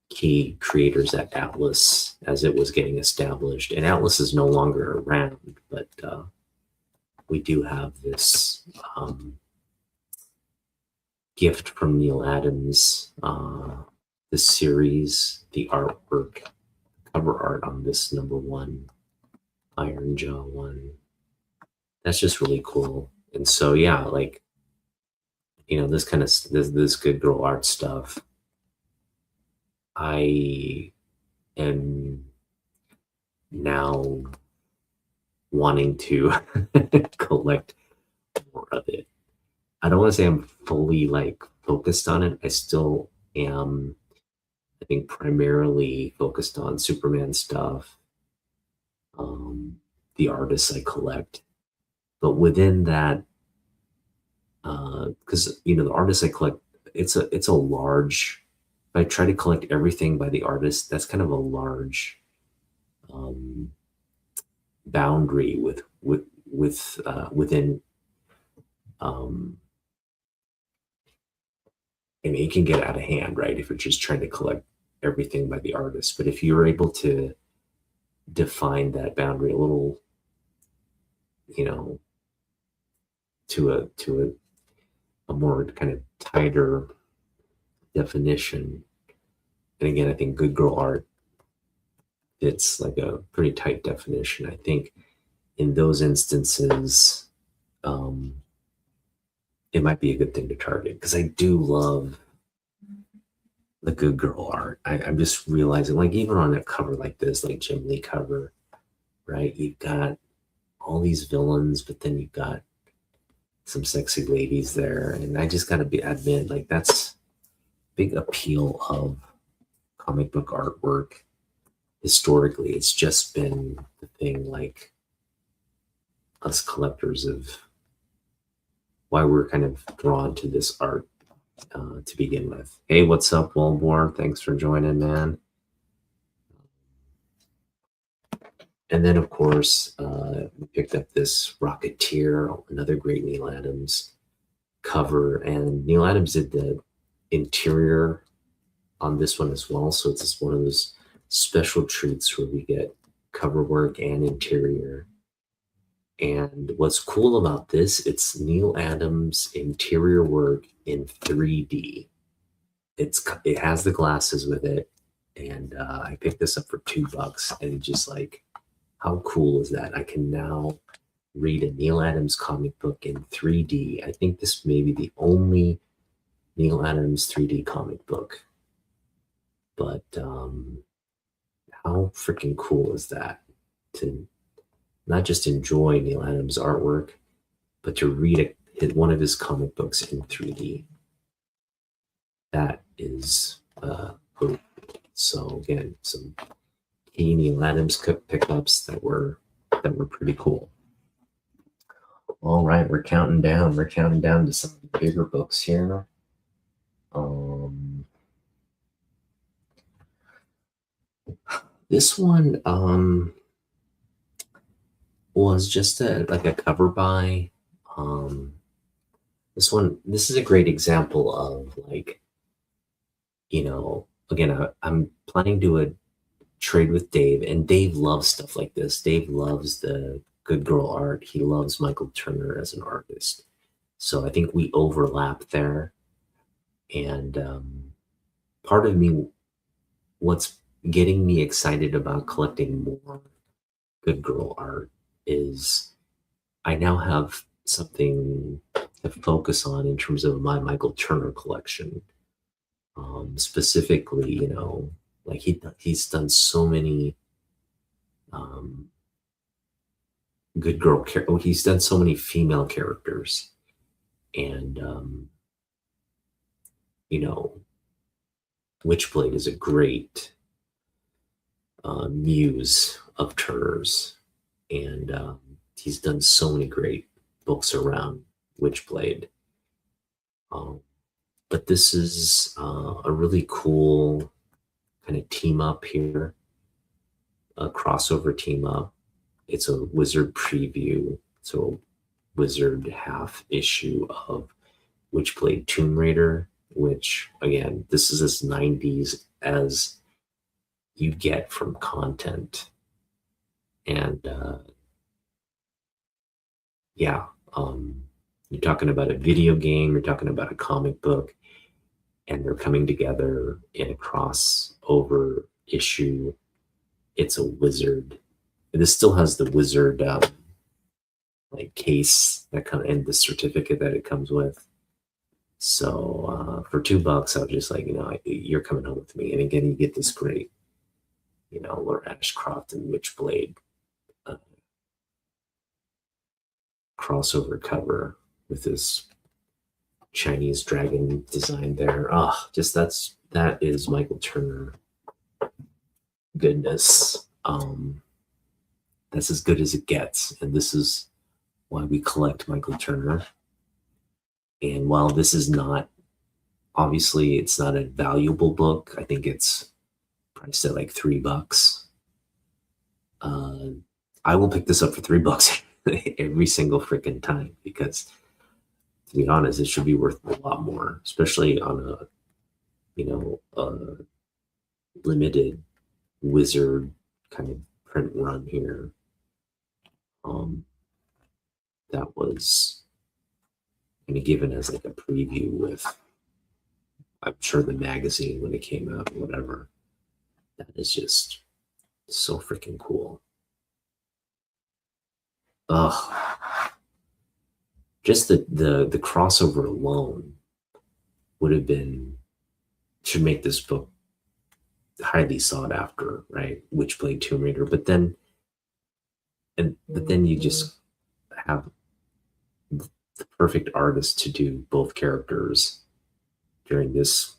key creators at Atlas as it was getting established. And Atlas is no longer around, but we do have this gift from Neil Adams, the series, the artwork, cover art on this #1 Iron Jaw one. That's just really cool. And so, yeah, like, this kind of this good girl art stuff, I am now wanting to collect more of it. I don't want to say I'm fully like focused on it. I still am, I think, primarily focused on Superman stuff, the artists I collect. But within that, because the artists I collect, it's a large. If I try to collect everything by the artist, that's kind of a large boundary within. I mean, it can get out of hand, right? If you're just trying to collect everything by the artist. But if you're able to define that boundary a little, you know, to a more kind of tighter definition. And again, I think good girl art fits like a pretty tight definition. I think in those instances, um, it might be a good thing to target because I do love the good girl art. I'm just realizing, like, even on a cover like this, like Jim Lee cover, right? You've got all these villains, but then you've got some sexy ladies there. And I just gotta admit, like, that's big appeal of comic book artwork. Historically, it's just been the thing, like, us collectors of why we're kind of drawn to this art to begin with. Hey, what's up, Walborn? Thanks for joining, man. And then, of course, we picked up this Rocketeer, another great Neil Adams cover. And Neil Adams did the interior on this one as well. So it's just one of those special treats where we get cover work and interior. And what's cool about this, it's Neil Adams interior work in 3D. It has the glasses with it. And I picked this up for $2 and just like, how cool is that? I can now read a Neil Adams comic book in 3D. I think this may be the only Neil Adams 3D comic book. But how freaking cool is that to not just enjoy Neil Adams' artwork, but to read one of his comic books in 3D? That is cool. So again, some key Neil Adams pickups that were pretty cool. All right, we're counting down. We're counting down to some of the bigger books here. This one was just like a cover by. This is a great example of, like, again, I'm planning to do a trade with Dave, and Dave loves stuff like this. Dave loves the good girl art. He loves Michael Turner as an artist. So I think we overlap there. And part of me, what's getting me excited about collecting more good girl art is I now have something to focus on in terms of my Michael Turner collection. Specifically, like he's done so many good girl he's done so many female characters, and Witchblade is a great muse of Turner's, and he's done so many great books around Witchblade. But this is a really cool kind of team up here, a crossover team up. It's a Wizard preview, so Wizard half issue of Witchblade Tomb Raider, which, again, this is as 90s as you get from content. And you're talking about a video game, you're talking about a comic book, and they're coming together in a crossover issue. It's a Wizard. And this still has the Wizard like case that and the certificate that it comes with. So for $2, I was just like, you're coming home with me. And again, you get this great, Laura Ashcroft and Witchblade crossover cover with this Chinese dragon design there. That is Michael Turner goodness. That's as good as it gets, and this is why we collect Michael Turner. And while this is not, obviously, it's not a valuable book, I think it's priced at like $3. I will pick this up for $3 every single freaking time, because, to be honest, it should be worth a lot more, especially on a limited Wizard kind of print run here. That was kind of given as like a preview with, I'm sure, the magazine when it came out, whatever. That is just so freaking cool. Ugh. Just the crossover alone would have been, should make this book highly sought after, right? Witchblade Tomb Raider. But then you just have the perfect artist to do both characters during this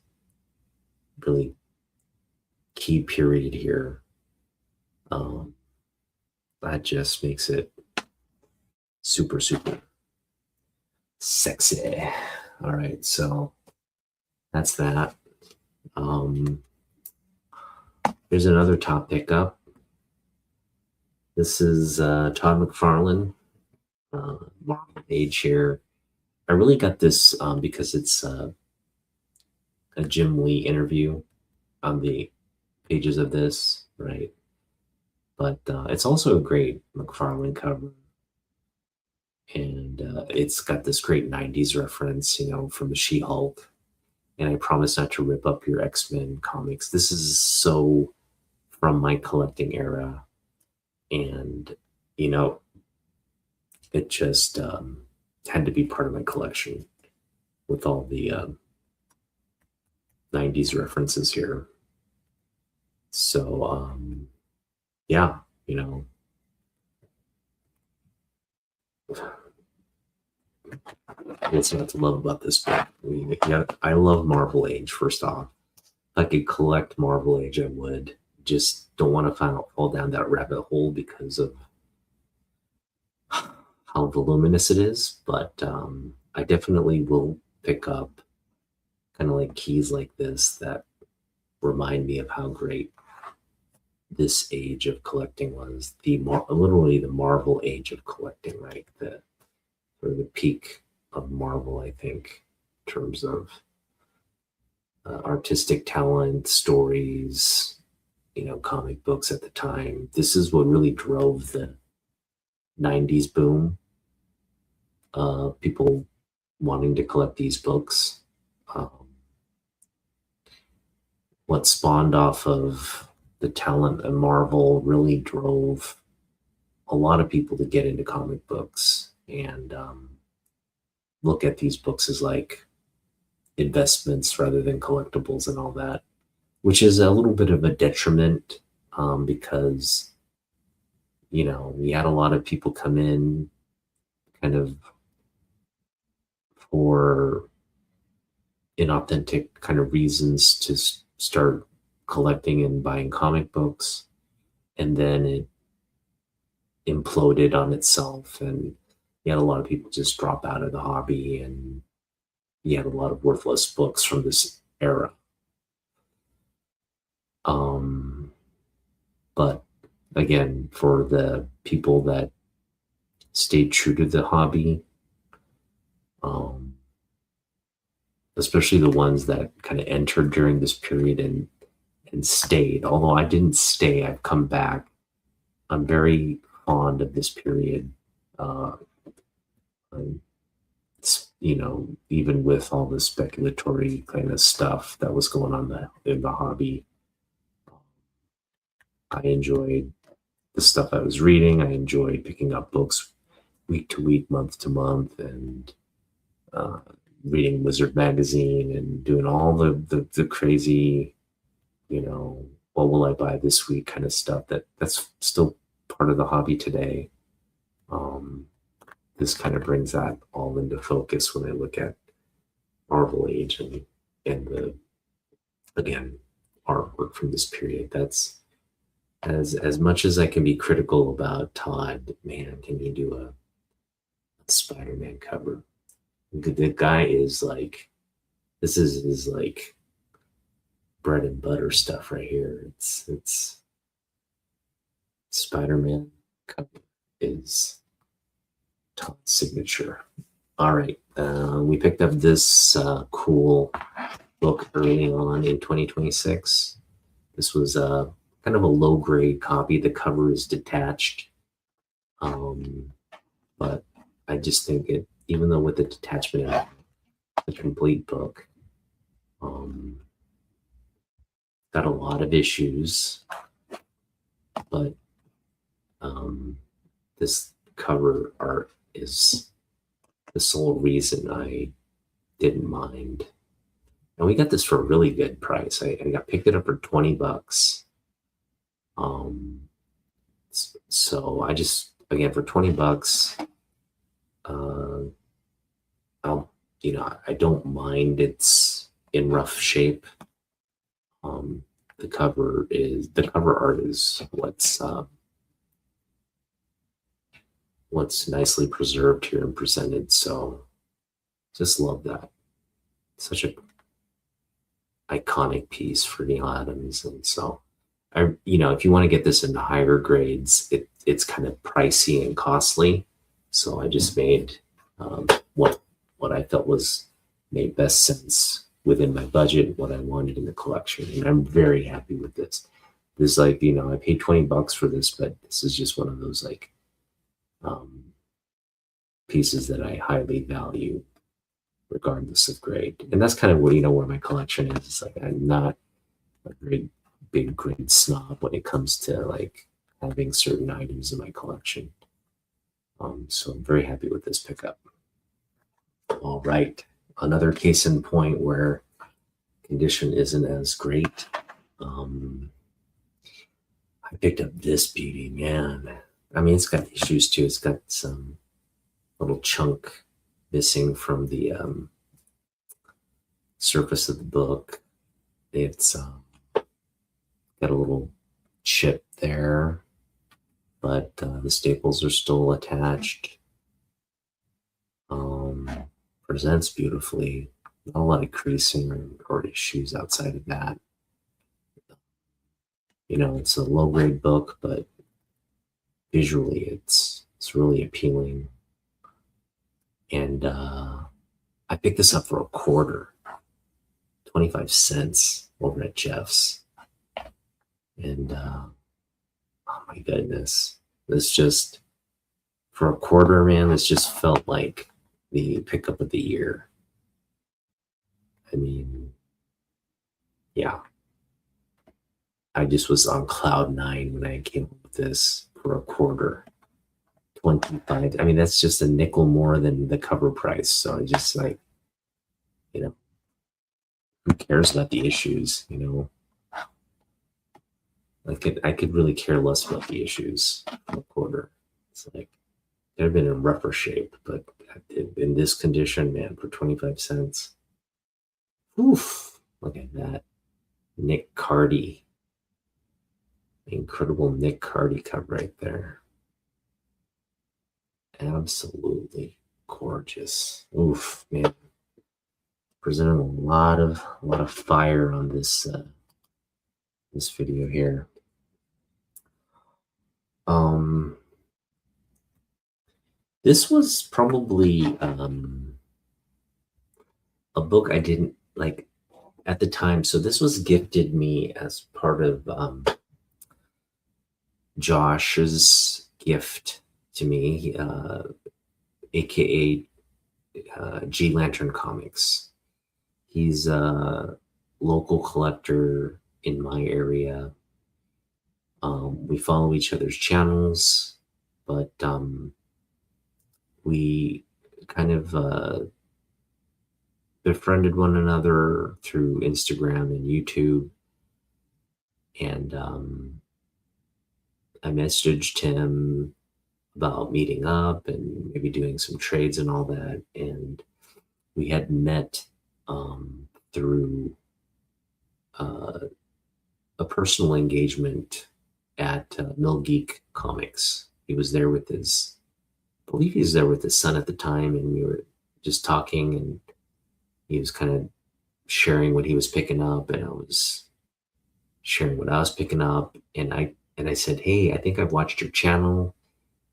really key period here. That just makes it super, super sexy. All right, so that's that. There's another top pickup. This is Todd McFarlane, Marvel Age here. I really got this because it's a Jim Lee interview on the pages of this, right? But it's also a great McFarlane cover. And it's got this great 90s reference, from the She-Hulk. And I promise not to rip up your X-Men comics. This is so from my collecting era. And, it just had to be part of my collection with all the 90s references here. So, yeah, what's not to love about this book? I love Marvel Age, first off. If I could collect Marvel Age, I would. Just don't want to fall down that rabbit hole because of how voluminous it is. But I definitely will pick up kind of like keys like this that remind me of how great this age of collecting was. Literally the Marvel age of collecting, right? The peak of Marvel, I think, in terms of artistic talent, stories, comic books at the time. This is what really drove the 90s boom. People wanting to collect these books. What spawned off of the talent of Marvel really drove a lot of people to get into comic books and look at these books as like investments rather than collectibles and all that, which is a little bit of a detriment because, we had a lot of people come in kind of for inauthentic kind of reasons to start collecting and buying comic books. And then it imploded on itself, and you had a lot of people just drop out of the hobby, and you had a lot of worthless books from this era. But again, for the people that stayed true to the hobby, especially the ones that kind of entered during this period and stayed, although I didn't stay, I've come back. I'm very fond of this period. Even with all the speculatory kind of stuff that was going on in the hobby, I enjoyed the stuff I was reading. I enjoyed picking up books week to week, month to month, and reading Wizard magazine and doing all the crazy, what will I buy this week kind of stuff that's still part of the hobby today. This kind of brings that all into focus when I look at Marvel Age and the, again, artwork from this period. That's as much as I can be critical about Todd, man, can you do a Spider-Man cover? The guy is like, this is his like bread and butter stuff right here. It's Spider-Man cover is Todd's signature. All right, we picked up this cool book early on in 2026. This was a kind of a low grade copy. The cover is detached, um, but I just think it, even though with the detachment, of the complete book, um, got a lot of issues, but um, this cover art is the sole reason I didn't mind. And we got this for a really good price. I got picked it up for $20. Um, so I just, again, for $20, uh, I'll, I don't mind it's in rough shape. Um, the cover art is what's nicely preserved here and presented. So just love that. Such a iconic piece for Neil Adams. And so if you want to get this into higher grades, it's kind of pricey and costly. So I just made what I felt made best sense within my budget, what I wanted in the collection. And I'm very happy with this. This is like, I paid $20 for this, but this is just one of those like pieces that I highly value regardless of grade. And that's kind of what, where my collection is. It's like, I'm not a very big grade snob when it comes to like having certain items in my collection. So I'm very happy with this pickup. All right. Another case in point where condition isn't as great. I picked up this beauty, man. I mean, it's got issues too. It's got some little chunk missing from the surface of the book. It's got a little chip there, but the staples are still attached. Presents beautifully. Not a lot of creasing or issues outside of that. It's a low grade book, but visually it's really appealing. And I picked this up for a quarter, 25 cents over at Jeff's. And oh my goodness, this just, for a quarter, man, this just felt like the pickup of the year. I mean, yeah. I just was on cloud nine when I came up with this for a quarter. 25. I mean, that's just a nickel more than the cover price. So I just like, who cares about the issues, I could really care less about the issues for a quarter. It's like, they've been in rougher shape, but in this condition, man, for 25 cents. Oof, look at that. Nick Cardy. Incredible Nick Cardy cover right there. Absolutely gorgeous. Oof, man. Presenting a lot of fire on this this video here. This was probably a book I didn't like at the time. So this was gifted me as part of Josh's gift to me, aka G Lantern Comics. He's a local collector in my area. We follow each other's channels, but we kind of befriended one another through Instagram and YouTube. And I messaged him about meeting up and maybe doing some trades and all that. And we had met through a personal engagement at Mill Geek Comics. He was there with I believe he was there with his son at the time, and we were just talking, and he was kind of sharing what he was picking up, and I was sharing what I was picking up. And I said, hey, I think I've watched your channel.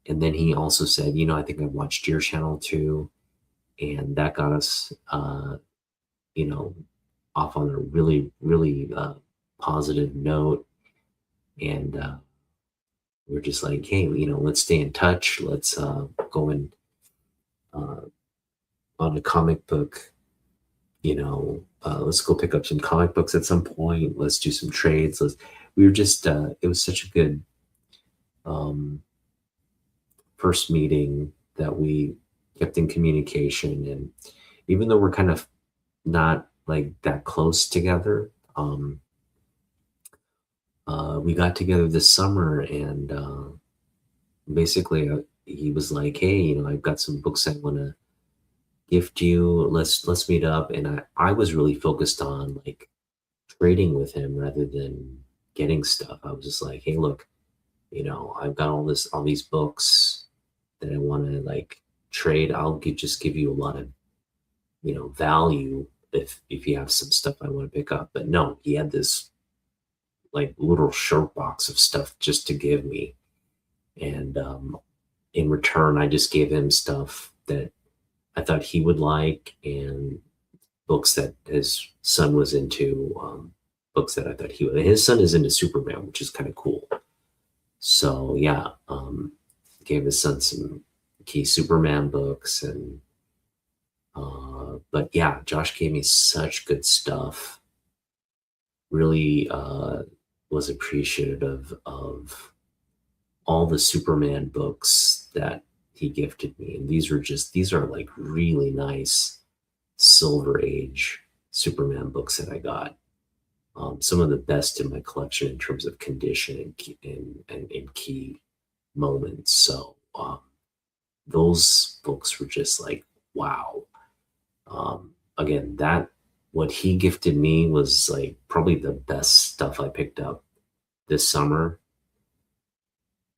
And then he also said, I think I've watched your channel too. And that got us, off on a really, really positive note. And we're just like, hey, let's stay in touch. Let's go and uh, on a comic book, let's go pick up some comic books at some point. Let's do some trades. We were just, it was such a good um, first meeting that we kept in communication. And even though we're kind of not like that close together, we got together this summer, and basically he was like, hey, I've got some books I want to gift you. Let's meet up. And I was really focused on like trading with him rather than getting stuff. I was just like, hey, look, I've got all these books that I want to like trade. Just give you a lot of, value if you have some stuff I want to pick up. But no, he had this like little short box of stuff just to give me. And in return, I just gave him stuff that I thought he would like, and books that his son was into, books that I thought he would. And his son is into Superman, which is kind of cool. So yeah, gave his son some key Superman books, and but yeah, Josh gave me such good stuff. Really was appreciative of all the Superman books that he gifted me. And these are like really nice Silver Age Superman books that I got. Some of the best in my collection in terms of condition and key moments. So those books were just like, wow. Again, what he gifted me was like probably the best stuff I picked up this summer.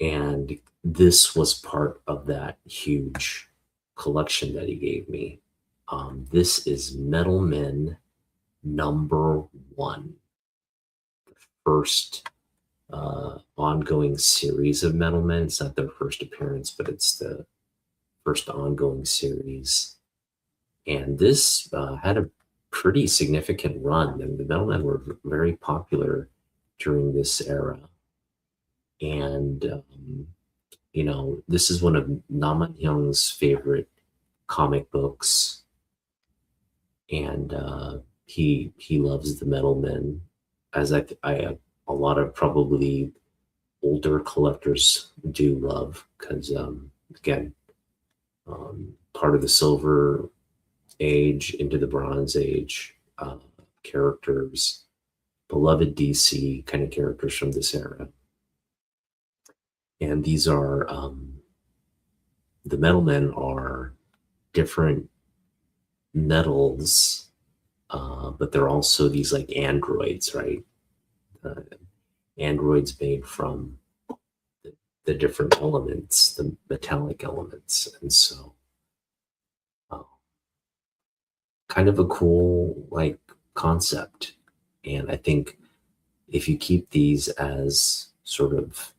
And this was part of that huge collection that he gave me. This is Metal Men #1, the first ongoing series of Metal Men. It's not their first appearance, but it's the first ongoing series. And this had a pretty significant run, and the Metal Men were very popular during this era. And this is one of Naman Young's favorite comic books, and he loves the Metal Men, as I a lot of probably older collectors do love, because again, part of the Silver Age into the Bronze Age characters, beloved DC kind of characters from this era. And these are the Metal Men are different metals, but they're also these like androids, right? Androids made from the different elements, the metallic elements. And so kind of a cool like concept. And I think if you keep these as sort of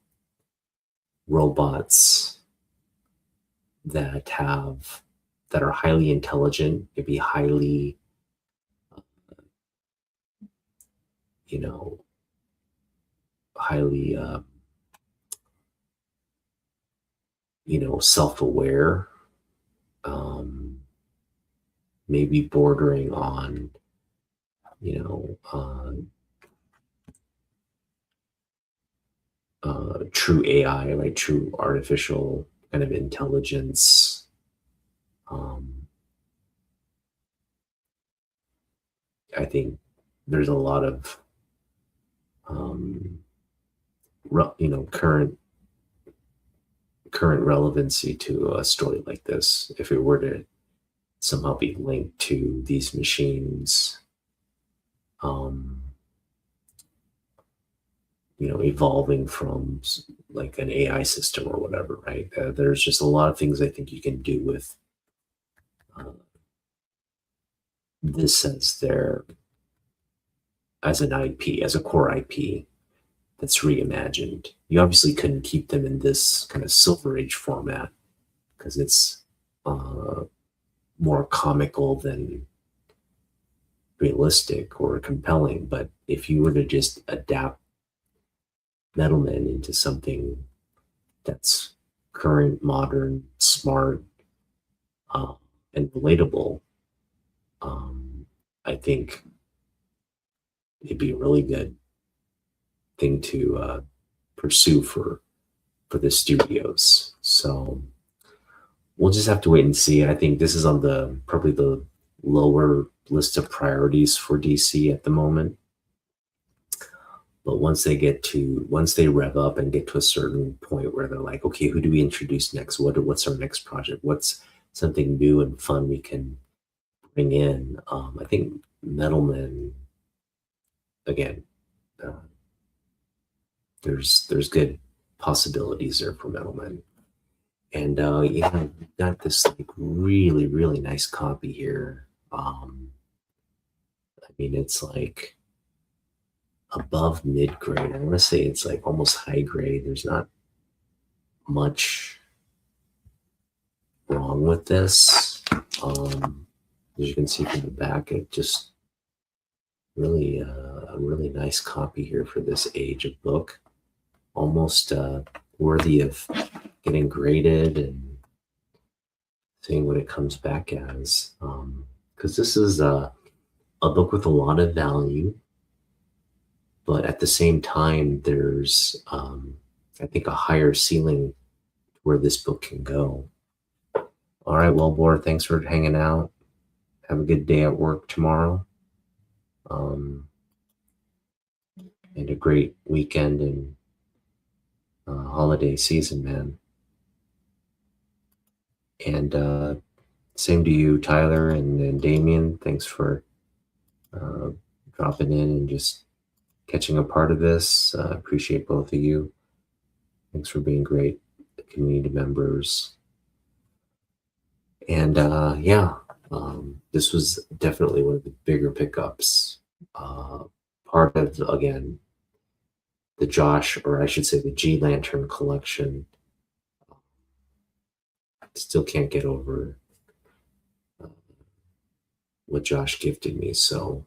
robots that are highly intelligent, maybe highly highly self-aware, maybe bordering on true AI, like true artificial kind of intelligence. I think there's a lot of current relevancy to a story like this if it were to somehow be linked to these machines evolving from like an AI system or whatever, right? There's just a lot of things I think you can do with this as an IP, as a core IP that's reimagined. You obviously couldn't keep them in this kind of Silver Age format because it's more comical than realistic or compelling. But if you were to just adapt Metalman into something that's current, modern, smart, uh, and relatable, um, I think it'd be a really good thing to pursue for the studios. So we'll just have to wait and see. I think this is on the probably the lower list of priorities for DC at the moment. But once they rev up and get to a certain point where they're like, okay, who do we introduce next? What's our next project? What's something new and fun we can bring in? I think Metalman again. Uh, there's good possibilities there for Metalman. And yeah, we've got this like really nice copy here. I mean, it's like above mid grade. I want to say it's like almost high grade. There's not much wrong with this. As you can see from the back, it just really a really nice copy here for this age of book. Almost worthy of getting graded and seeing what it comes back as. Because this is a book with a lot of value, but at the same time, there's, I think, a higher ceiling where this book can go. All right, Wellbore, thanks for hanging out. Have a good day at work tomorrow. And a great weekend and holiday season, man. And same to you, Tyler and Damien. Thanks for dropping in and just catching a part of this. Appreciate both of you. Thanks for being great community members. And yeah, this was definitely one of the bigger pickups. Part of, again, the Josh, or I should say the G Lantern collection. Still can't get over what Josh gifted me. So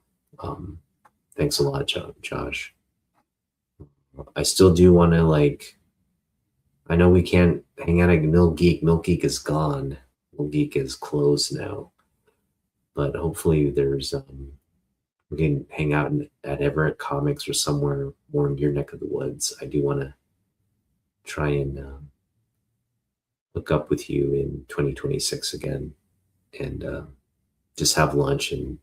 thanks a lot, Josh. I still do want to, like, I know we can't hang out at Mill Geek. Mill Geek is gone. Mill Geek is closed now. But hopefully there's, we can hang out at Everett Comics or somewhere more in your neck of the woods. I do want to try and hook up with you in 2026 again and just have lunch and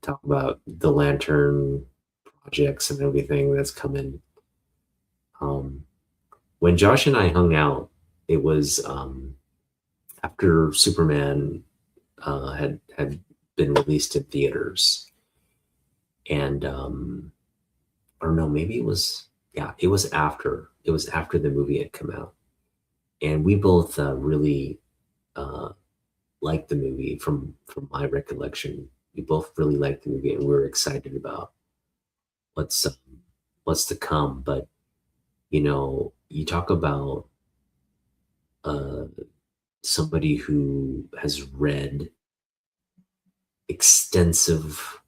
talk about the Lantern projects and everything that's coming. When Josh and I hung out, it was after Superman had been released in theaters, and or no, maybe it was, yeah, it was after the movie had come out, and we both really liked the movie. From my recollection, we both really liked the movie, and we were excited about what's to come. But you talk about somebody who has read extensive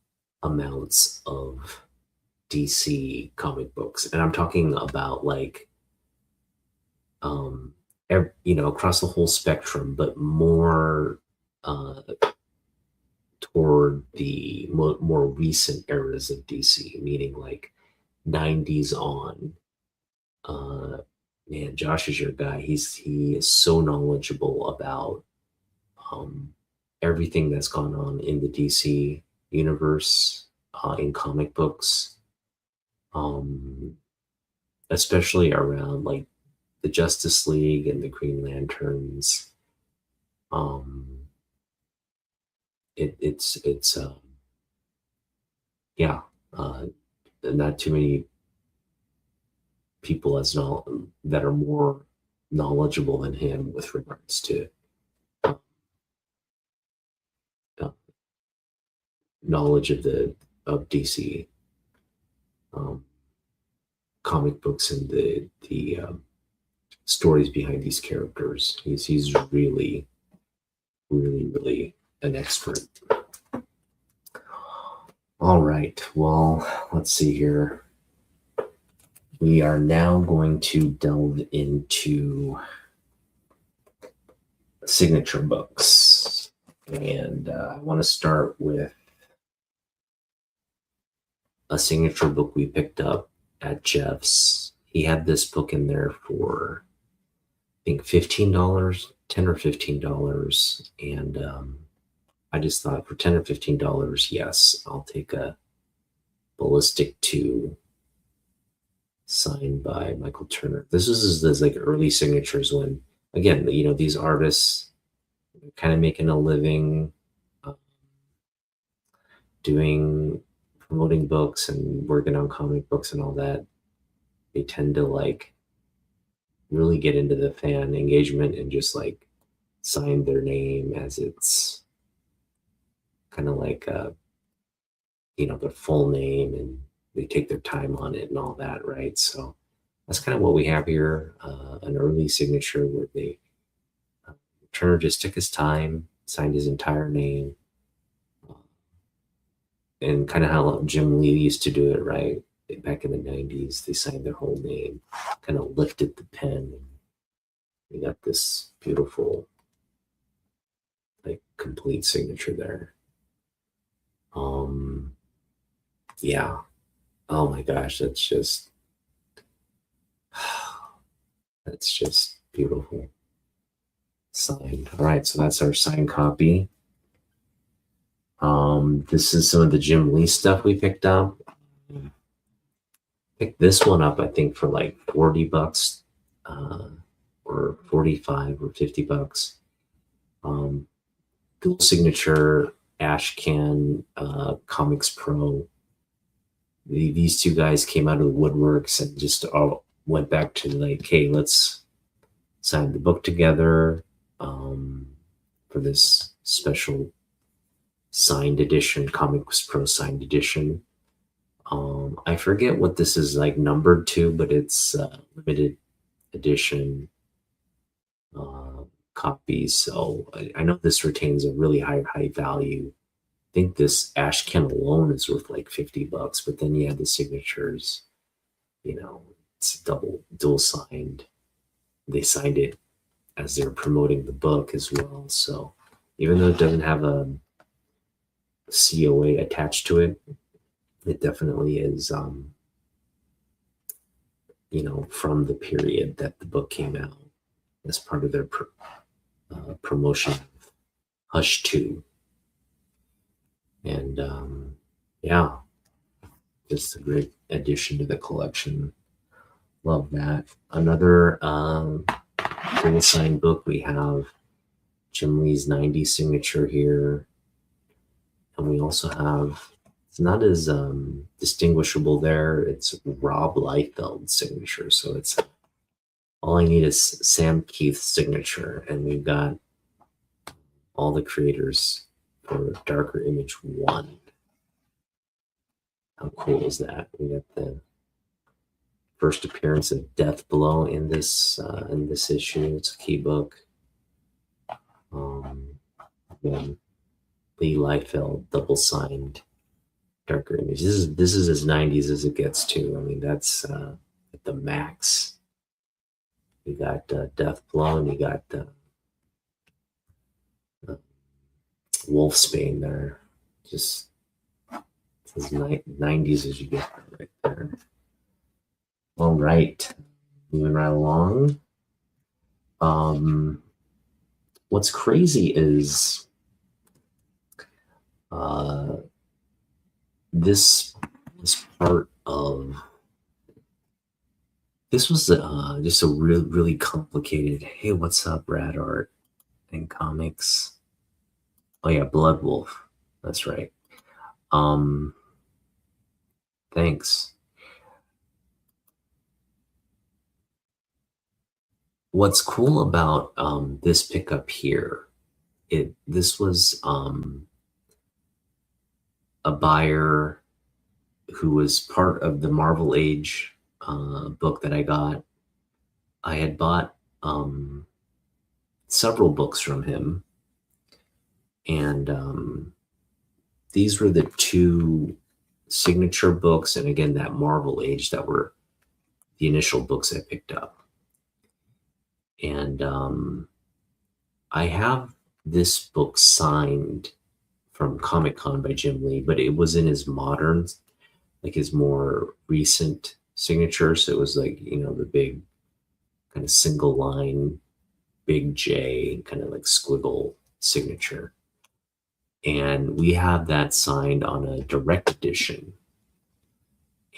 amounts of DC comic books, and I'm talking about like across the whole spectrum, but more toward the more recent eras of DC, meaning like 90s on. Man, Josh is your guy. He is so knowledgeable about everything that's gone on in the DC universe, in comic books, especially around like the Justice League and the Green Lanterns. It's yeah, not too many people that are more knowledgeable than him with regards to uh, knowledge of DC comic books and the stories behind these characters. He's really an expert. All right. Well, let's see here. We are now going to delve into signature books. And I want to start with a signature book we picked up at Jeff's. He had this book in there for, I think, $15, 10 or $15. And I just thought for 10 or $15, yes, I'll take a Ballistic 2 signed by Michael Turner. This was his like early signatures when, again, these artists kind of making a living uh, doing promoting books and working on comic books and all that. They tend to like really get into the fan engagement and just like sign their name as it's kind of like their full name, and they take their time on it and all that, right? So that's kind of what we have here, an early signature where they Turner just took his time, signed his entire name, uh, and kind of how Jim Lee used to do it, right? Back in the 90s, they signed their whole name, kind of lifted the pen, and we got this beautiful, like, complete signature there. Yeah. Oh my gosh, that's just beautiful. Signed. All right, so that's our signed copy. This is some of the Jim Lee stuff we picked up. Picked this one up, I think, for like $40, uh, or 45 or $50. Um, Dual signature Ashcan Comics Pro. These two guys came out of the woodworks and just all went back to like, hey, let's sign the book together for this special signed edition, Comics Pro signed edition. I forget what this is like numbered to, but it's limited edition copies. So I know this retains a really high value. I think this Ashcan alone is worth like $50, but then you have the signatures, it's dual signed. They signed it as they're promoting the book as well. So even though it doesn't have a COA attached to it, it definitely is, from the period that the book came out as part of their promotion of Hush 2. And yeah, just a great addition to the collection. Love that. Another full signed book, we have Jim Lee's 90 signature here. And we also have, it's not as distinguishable there, it's Rob Liefeld's signature. So it's all I need is Sam Keith's signature, and we've got all the creators for Darker Image 1. How cool is that? We got the first appearance of Death Blow in this issue. It's a key book. Again, Lee Liefeld double signed Darker Image. This is as 90s as it gets too. I mean, that's at the max. You got Death Blow, and you got Wolfsbane there. Just as 90s as you get right there. All right, moving right along. What's crazy is this part of this was just a really complicated. Hey, what's up, Rad Art and Comics? Oh yeah, Blood Wolf. That's right. Thanks. What's cool about this pickup here, this was a buyer who was part of the Marvel Age book that I got. I had bought several books from him, and these were the two signature books, and again, that Marvel Age that were the initial books I picked up. And I have this book signed from Comic-Con by Jim Lee, but it was in his modern, like his more recent signature. So it was like, the big kind of single line, big J, kind of like squiggle signature. And we have that signed on a direct edition.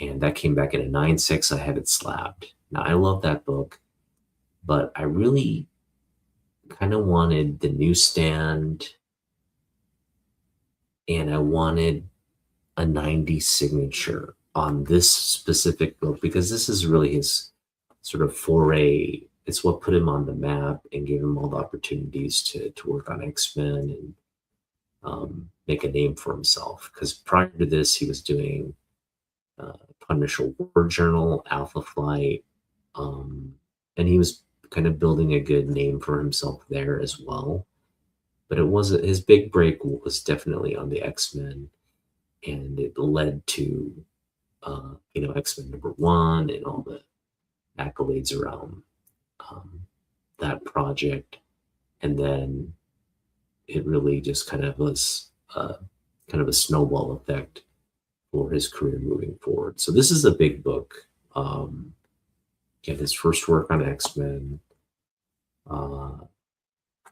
And that came back in a 9.6. I had it slabbed. Now, I love that book, but I really kind of wanted the newsstand, and I wanted a 90 signature on this specific book, because this is really his sort of foray. It's what put him on the map and gave him all the opportunities to work on X-Men and make a name for himself. Because prior to this, he was doing Punisher War Journal, Alpha Flight, and he was kind of building a good name for himself there as well. But it wasn't, his big break was definitely on the X-Men, and it led to X-Men #1 and all the accolades around that project. And then it really just kind of was kind of a snowball effect for his career moving forward. So this is a big book. His first work on X-Men.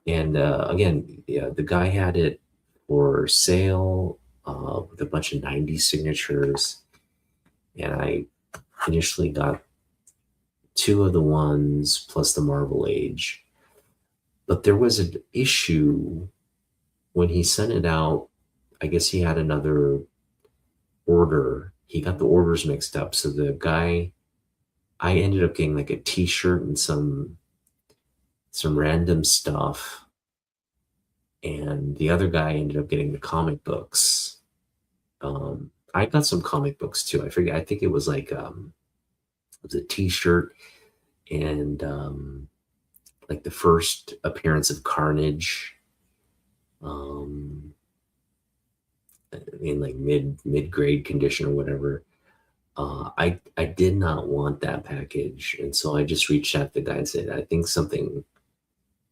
Again, the guy had it for sale with a bunch of 90 signatures. And I initially got 2 of the ones plus the Marvel Age. But there was an issue when he sent it out. I guess he had another order. He got the orders mixed up. So the guy, I ended up getting like a t-shirt and some random stuff. And the other guy ended up getting the comic books. I got some comic books too. I forget. I think it was like it was a t-shirt and like the first appearance of Carnage in like mid-grade condition or whatever. I did not want that package, and so I just reached out to the guy and said, I think something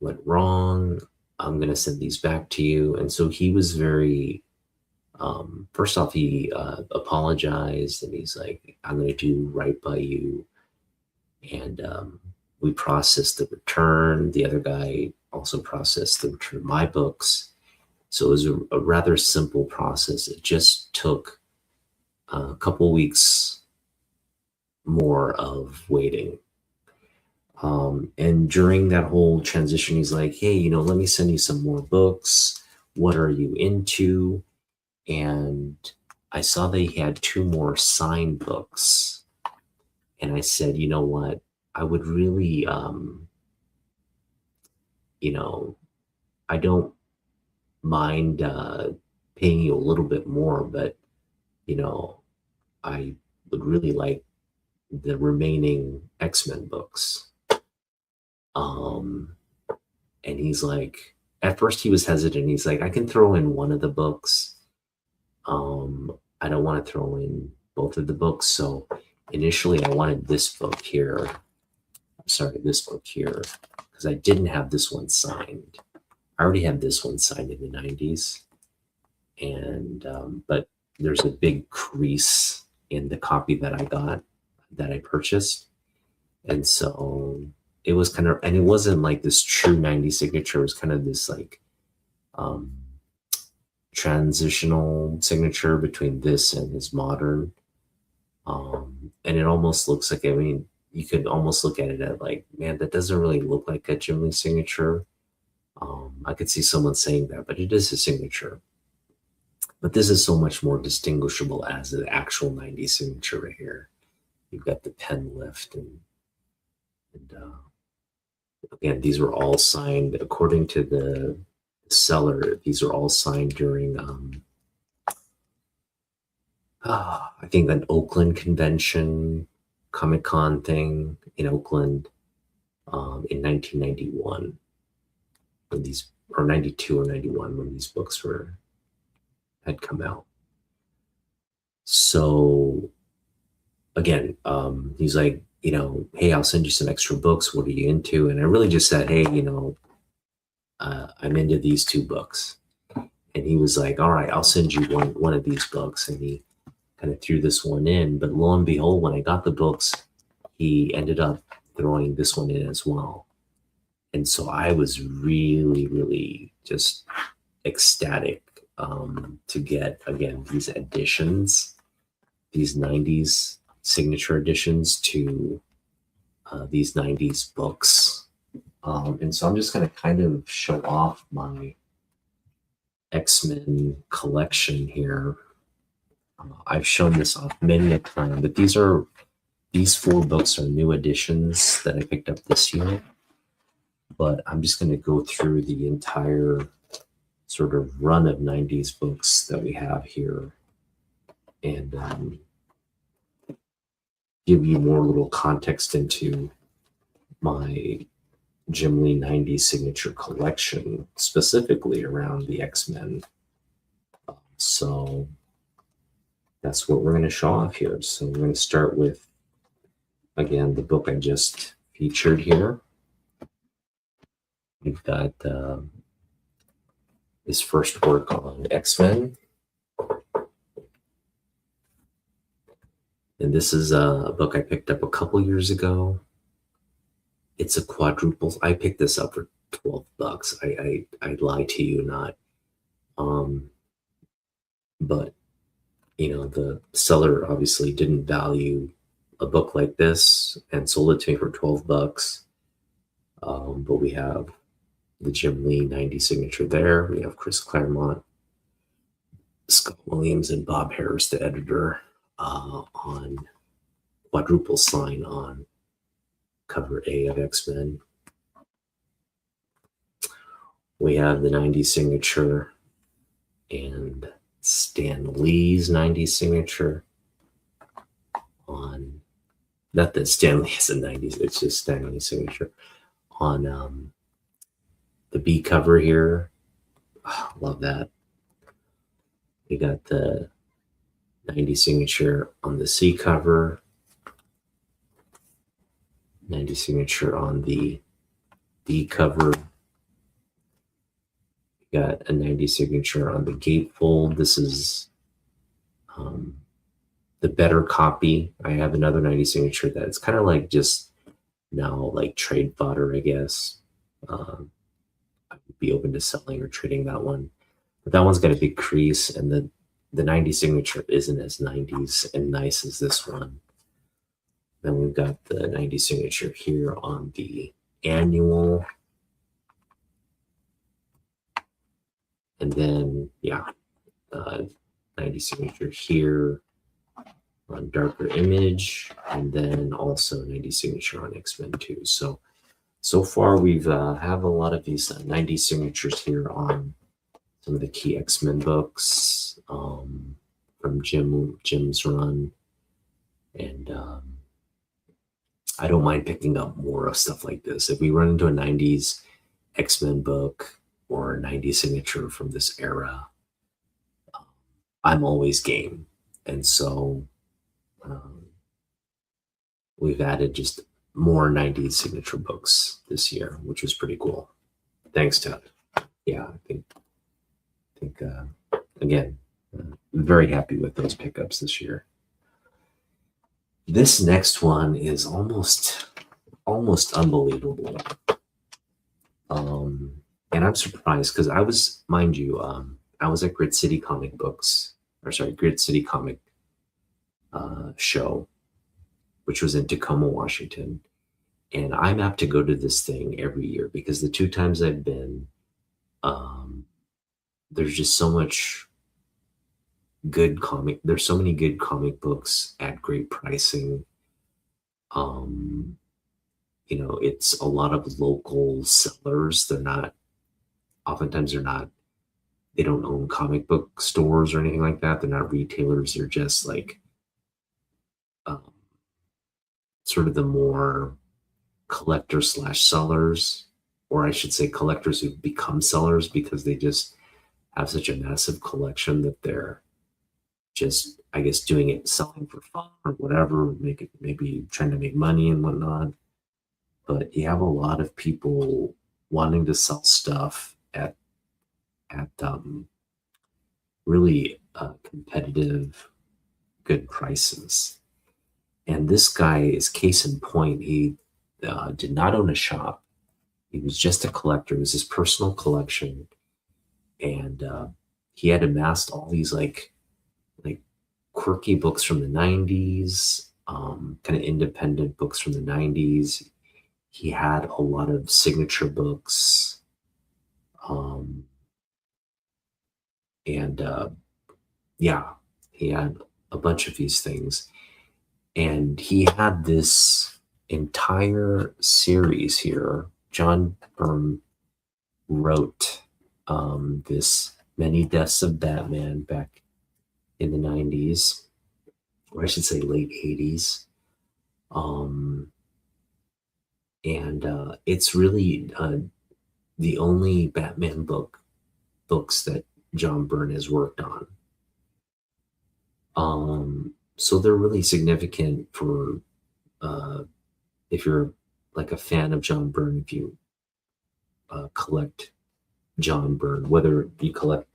went wrong. I'm gonna send these back to you. And so he was very first off, he apologized, and he's like, I'm gonna do right by you. And we processed the return. The other guy also processed the return of my books. So it was a rather simple process. It just took a couple weeks more of waiting. And during that whole transition, he's like, hey, let me send you some more books. What are you into? And I saw they had 2 more signed books. And I said, you know what? I would really, I don't mind paying you a little bit more, but, I would really like the remaining X-Men books. And he's like, at first he was hesitant. He's like, I can throw in one of the books. I don't want to throw in both of the books. So initially I wanted this book here. This book here, because I didn't have this one signed. I already had this one signed in the 90s. And, but there's a big crease in the copy that I purchased. And so it was kind of, and it wasn't like this true 90 signature. It was kind of this like transitional signature between this and his modern. And it almost looks like, you could almost look at it at like, man, that doesn't really look like a Jim Lee signature. I could see someone saying that, but it is a signature. But this is so much more distinguishable as an actual 90 signature right here. You've got the pen lift, and again, these were all signed according to the seller. These are all signed during I think an Oakland convention, Comic-Con thing in Oakland in 1991, when these, or 92 or 91, when these books had come out. So again, he's like, hey, I'll send you some extra books. What are you into? And I really just said, hey, I'm into these two books. And he was like, all right, I'll send you one of these books. And he kind of threw this one in. But lo and behold, when I got the books, he ended up throwing this one in as well. And so I was really, really just ecstatic to get, again, these editions, these 90s signature editions to these 90s books. And so I'm just going to kind of show off my X-Men collection here. I've shown this off many a time, but these 4 books are new editions that I picked up this year. But I'm just going to go through the entire sort of run of 90s books that we have here and give you more little context into my Jim Lee 90s signature collection, specifically around the X-Men. So that's what we're going to show off here. So we're going to start with, again, the book I just featured here. We've got his first work on X-Men. And this is a book I picked up a couple years ago. It's a quadruple. I picked this up for $12. I lie to you not. But the seller obviously didn't value a book like this and sold it to me for $12. But we have the Jim Lee 90 signature there. We have Chris Claremont, Scott Williams, and Bob Harris, the editor, on quadruple sign on cover A of X-Men. We have the 90 signature and Stan Lee's 90 signature on, not that Stan Lee is a 90s, it's just Stan Lee's signature on the B cover here. Oh, love that. We got the 90 signature on the C cover, 90 signature on the D cover. We got a 90 signature on the gatefold. This is the better copy. I have another 90 signature that's kind of like just now like trade fodder, I guess. I would be open to selling or trading that one. But that one's got a big crease, and the 90 signature isn't as 90s and nice as this one. Then we've got the 90 signature here on the annual. And then, 90 signature here on darker image, and then also 90 signature on X-Men 2. So far we've have a lot of these 90 signatures here on some of the key X-Men books from Jim's run. And I don't mind picking up more of stuff like this. If we run into a 90s X-Men book or a 90s signature from this era, I'm always game. And so we've added just more 90s signature books this year, which was pretty cool. Thanks, Ted. Yeah, I think again, very happy with those pickups this year. This next one is almost unbelievable. And I'm surprised because I was, mind you, I was at Grid City Comic show, which was in Tacoma, Washington. And I'm apt to go to this thing every year because the 2 times I've been, there's just so much good comic. There's so many good comic books at great pricing. It's a lot of local sellers. Oftentimes they don't own comic book stores or anything like that. They're not retailers. They're just like sort of the more collector / sellers, or I should say collectors who've become sellers because they just have such a massive collection that they're just I guess doing it, selling for fun or whatever, maybe trying to make money and whatnot. But you have a lot of people wanting to sell stuff at really competitive, good prices. And this guy is case in point. He did not own a shop. He was just a collector. It was his personal collection, and he had amassed all these like quirky books from the '90s, kind of independent books from the '90s. He had a lot of signature books, um, and yeah, he had a bunch of these things, and he had this entire series here. John Byrne wrote this Many Deaths of Batman back in the '90s, or I should say late '80s. Um, and it's really the only Batman books that John Byrne has worked on. So they're really significant for if you're like a fan of John Byrne, if you collect John Byrne, whether you collect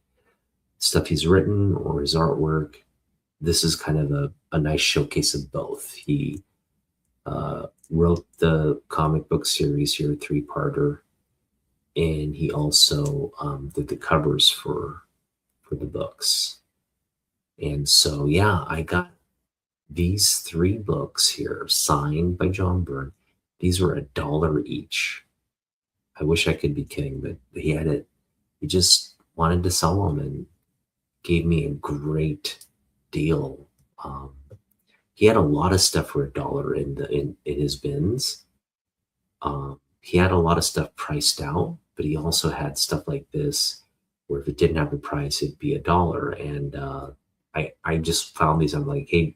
stuff he's written or his artwork. This is kind of a nice showcase of both. He wrote the comic book series here, three-parter, and he also did the covers for the books. And so, yeah, I got these three books here signed by John Byrne. These were $1 each. I wish I could be kidding, but he had it. He just wanted to sell them and gave me a great deal. Um, he had a lot of stuff for $1 in his bins. He had a lot of stuff priced out, but he also had stuff like this where if it didn't have a price, it'd be $1. And I just found these. I'm like, hey,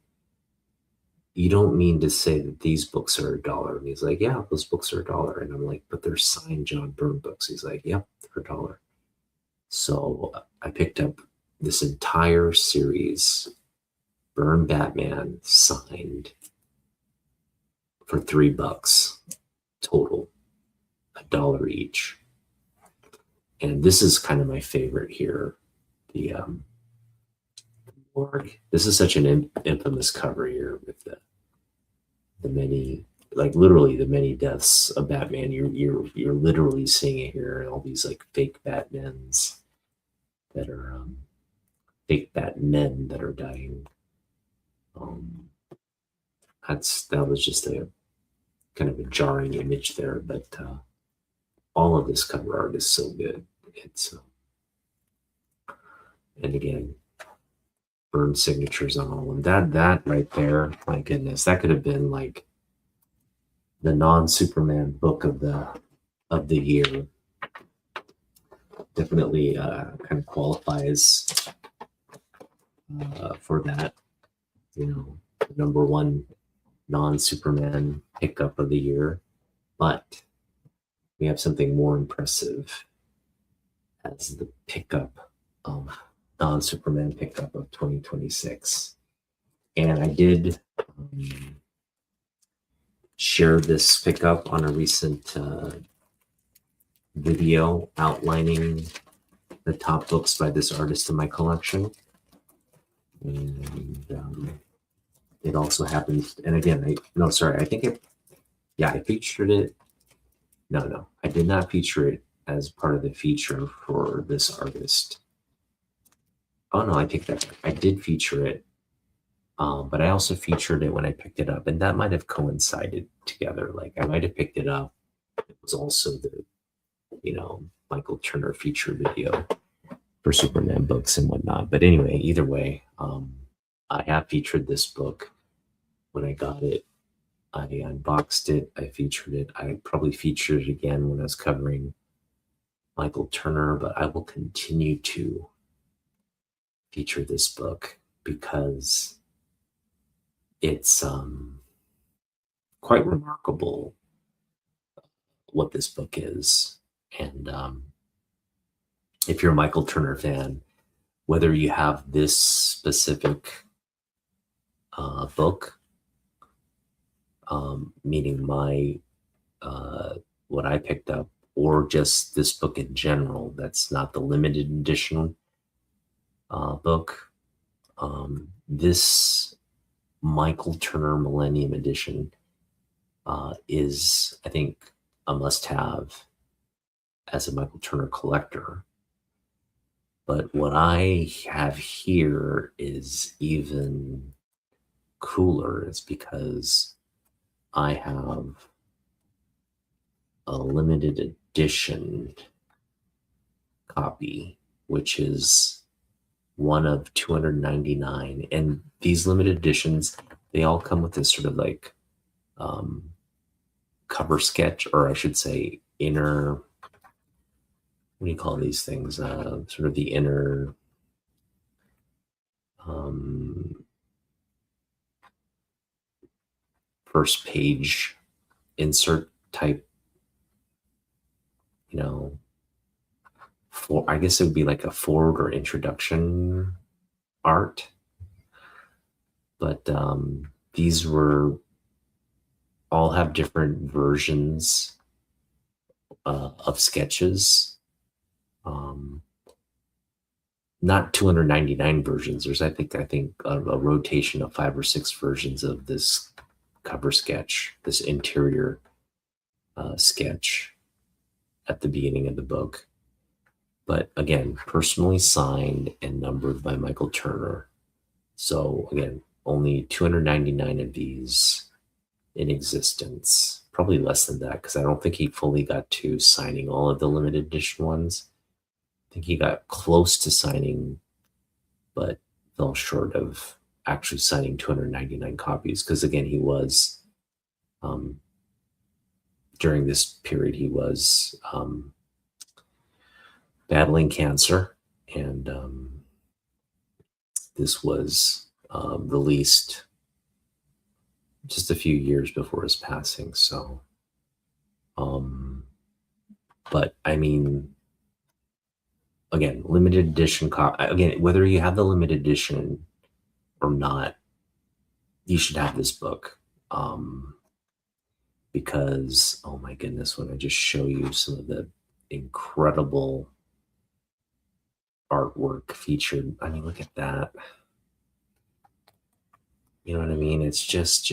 you don't mean to say that these books are $1? And he's like, yeah, those books are $1. And I'm like, but they're signed John Byrne books. He's like, yep, they're $1. So I picked up this entire series, Byrne Batman, signed for $3 total, $1 each. And this is kind of my favorite here. The morgue. This is such an infamous cover here with the many, like literally the many deaths of Batman. You're literally seeing it here, and all these like fake Batmans that are fake Batmen that are dying. That was just a kind of a jarring image there, but all of this cover art is so good. It's and again, Byrne signatures on all of them. That right there, my goodness, that could have been like the non-Superman book of the year. Definitely kind of qualifies for that. You know, number one non-Superman pickup of the year. But we have something more impressive as the pickup non-Superman pickup of 2026. And I did share this pickup on a recent video outlining the top books by this artist in my collection. And it also happens, and again, I featured it. No, I did not feature it as part of the feature for this artist. Oh no, I take that back. I did feature it, but I also featured it when I picked it up, and that might have coincided together. Like I might have picked it up. It was also the, Michael Turner feature video for Superman books and whatnot. But anyway, either way, I have featured this book when I got it. I unboxed it. I featured it. I probably featured it again when I was covering Michael Turner, but I will continue to feature this book because it's quite remarkable what this book is. And if you're a Michael Turner fan, whether you have this specific book, meaning what I picked up, or just this book in general. That's not the limited edition book. This Michael Turner Millennium Edition is, I think, a must-have as a Michael Turner collector. But what I have here is even cooler. It's because I have a limited edition copy, which is one of 299. And these limited editions, they all come with this sort of like cover sketch, or I should say inner, what do you call these things? Sort of the inner first page insert type, I guess it would be like a forward or introduction art. But these all have different versions of sketches. Not 299 versions. There's, I think a rotation of 5 or 6 versions of this cover sketch, this interior sketch at the beginning of the book. But again, personally signed and numbered by Michael Turner. So again, only 299 of these in existence. Probably less than that, because I don't think he fully got to signing all of the limited edition ones. I think he got close to signing, but fell short of actually signing 299 copies. Because again, he was, during this period, he was battling cancer, and this was released just a few years before his passing. So, but I mean, again, limited edition again, whether you have the limited edition or not, you should have this book. Because, oh my goodness, when I just show you some of the incredible artwork featured, I mean, look at that. You know what I mean? It's just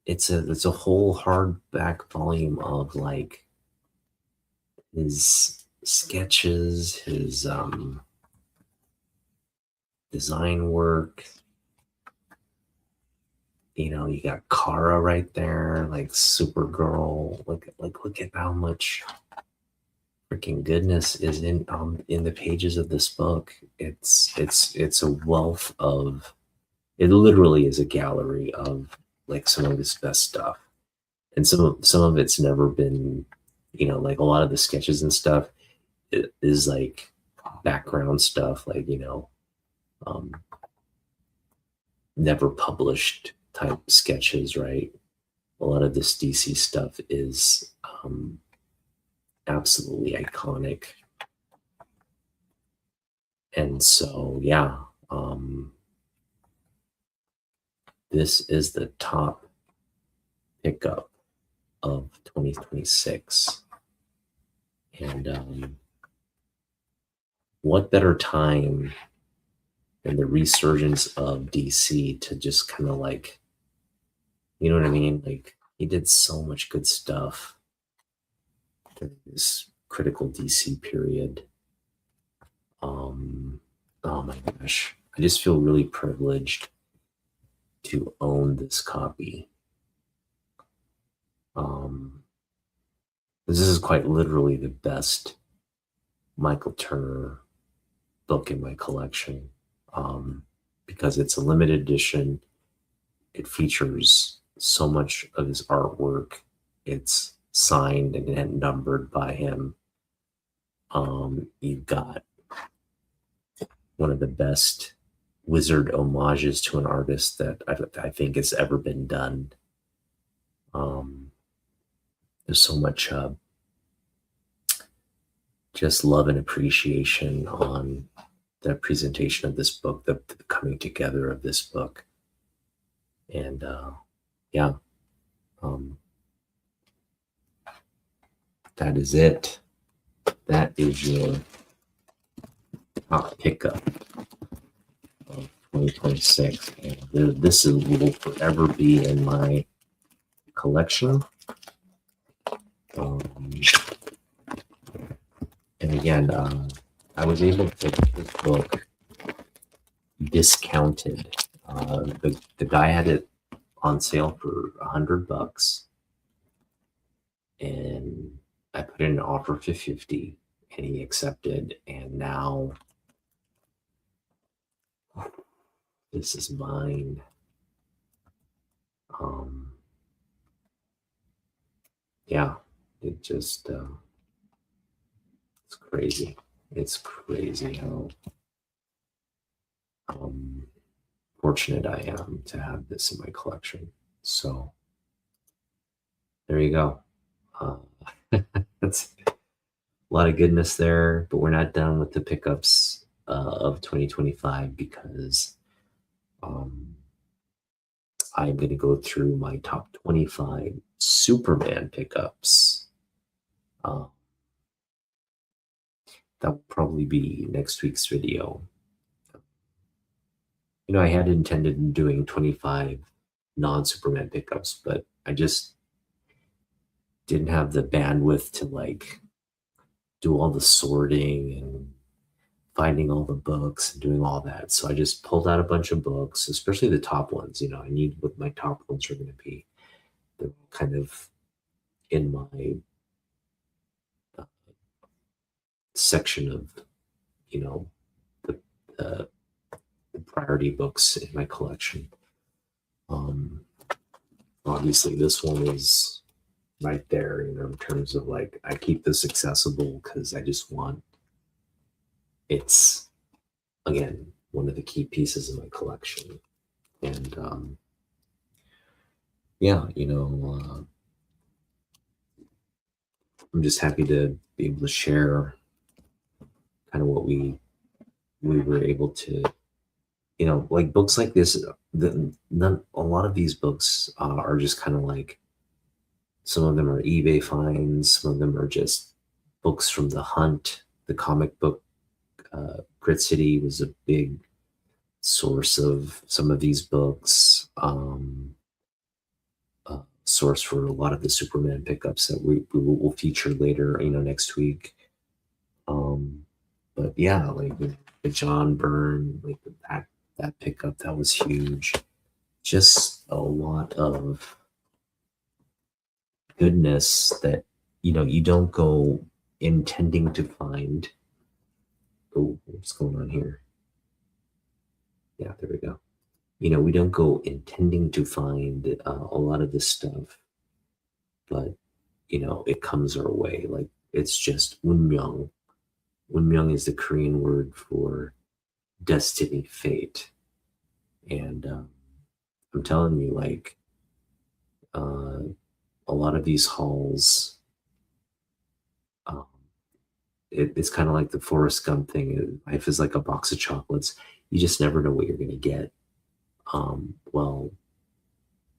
it's a whole hardback volume of like his sketches, his design work. You got Kara right there, like Supergirl. Look at how much freaking goodness is in the pages of this book. It's a wealth of, it literally is a gallery of like some of his best stuff. And some of it's never been, like a lot of the sketches and stuff is like background stuff, like, never published type sketches, right? A lot of this DC stuff is absolutely iconic. And so, yeah, this is the top pickup of 2026. And what better time than the resurgence of DC to just kind of like, you know what I mean? Like, he did so much good stuff during this critical DC period. Oh my gosh. I just feel really privileged to own this copy. This is quite literally the best Michael Turner book in my collection, because it's a limited edition. It features so much of his artwork. It's signed and numbered by him. You've got one of the best wizard homages to an artist that I think has ever been done. There's so much just love and appreciation on the presentation of this book, the coming together of this book. And yeah, um, that is it. That is your top pickup of 2026. And this will forever be in my collection. Um, and again, I was able to get this book discounted. The guy had it on sale for $100, and I put in an offer for 50, and he accepted. And now this is mine. Um, yeah, it just it's crazy. It's crazy how um, fortunate I am to have this in my collection. So there you go. Uh, that's a lot of goodness there, but we're not done with the pickups of 2025 because um, I'm going to go through my top 25 Superman pickups. Uh, that will probably be next week's video. I had intended in doing 25 non-Superman pickups, but I just didn't have the bandwidth to like do all the sorting and finding all the books and doing all that. So I just pulled out a bunch of books, especially the top ones. I need what my top ones are going to be. They're kind of in my uh, section of, you know, the, the, the priority books in my collection. Um, Obviously, this one is right there, in terms of like, I keep this accessible because I just want it's, again, one of the key pieces of my collection. And yeah, I'm just happy to be able to share kind of what we were able to, like books like this. A lot of these books are just kind of like, some of them are eBay finds, some of them are just books from the hunt. The comic book Grit City was a big source of some of these books. Source for a lot of the Superman pickups that we will feature later, next week. But yeah, like the John Byrne, like that pickup, that was huge. Just a lot of goodness that you don't go intending to find. Oh, what's going on here? Yeah, there we go. We don't go intending to find a lot of this stuff, but it comes our way. Like, it's just unmyeong. Unmyeong is the Korean word for destiny, fate. And I'm telling you, like, uh, a lot of these hauls, um, it's kind of like the Forrest Gump thing. Life is like a box of chocolates. You just never know what you're going to get. Well,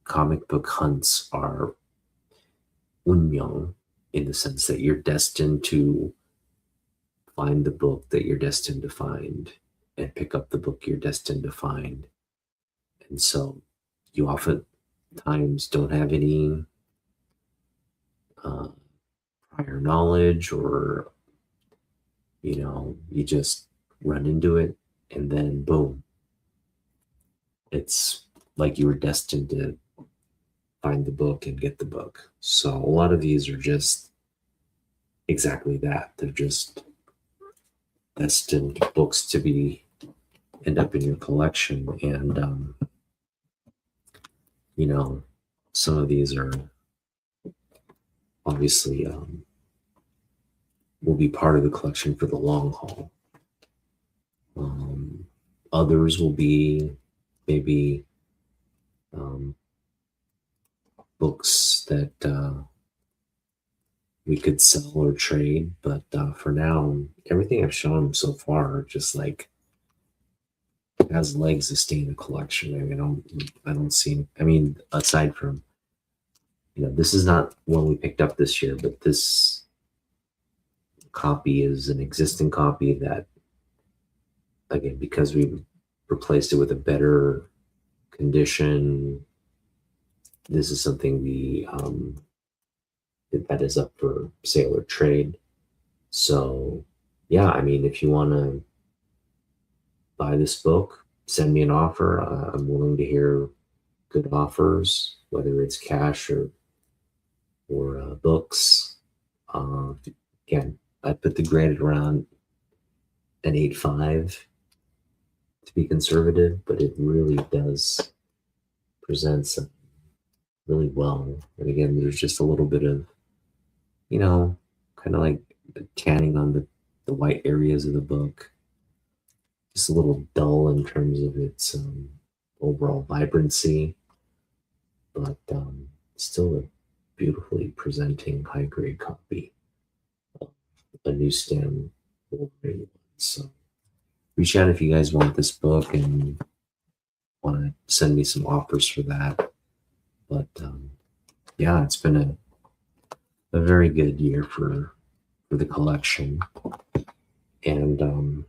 comic book hunts are unmyeong, in the sense that you're destined to find the book that you're destined to find and pick up the book you're destined to find. And so you oftentimes don't have any uh, prior knowledge, or, you just run into it, and then boom, it's like you were destined to find the book and get the book. So a lot of these are just exactly that. They're just destined books to be end up in your collection. And some of these are obviously will be part of the collection for the long haul. Others will be maybe books that we could sell or trade, but for now, everything I've shown so far are just like has legs to stay in the collection. I mean, I don't see. I mean, aside from, this is not one we picked up this year, but this copy is an existing copy that, again, because we replaced it with a better condition, this is something that is up for sale or trade. So, yeah, I mean, if you want to buy this book, send me an offer. I'm willing to hear good offers, whether it's cash or books. Uh, Again, I put the grade around an 8.5 to be conservative, but it really does present some really well. And again, there's just a little bit of, kind of like tanning on the white areas of the book. Just a little dull in terms of its overall vibrancy, but still a beautifully presenting high grade copy of a newsstand Wolverine one. So reach out if you guys want this book and want to send me some offers for that. But yeah, it's been a very good year for the collection, and I'm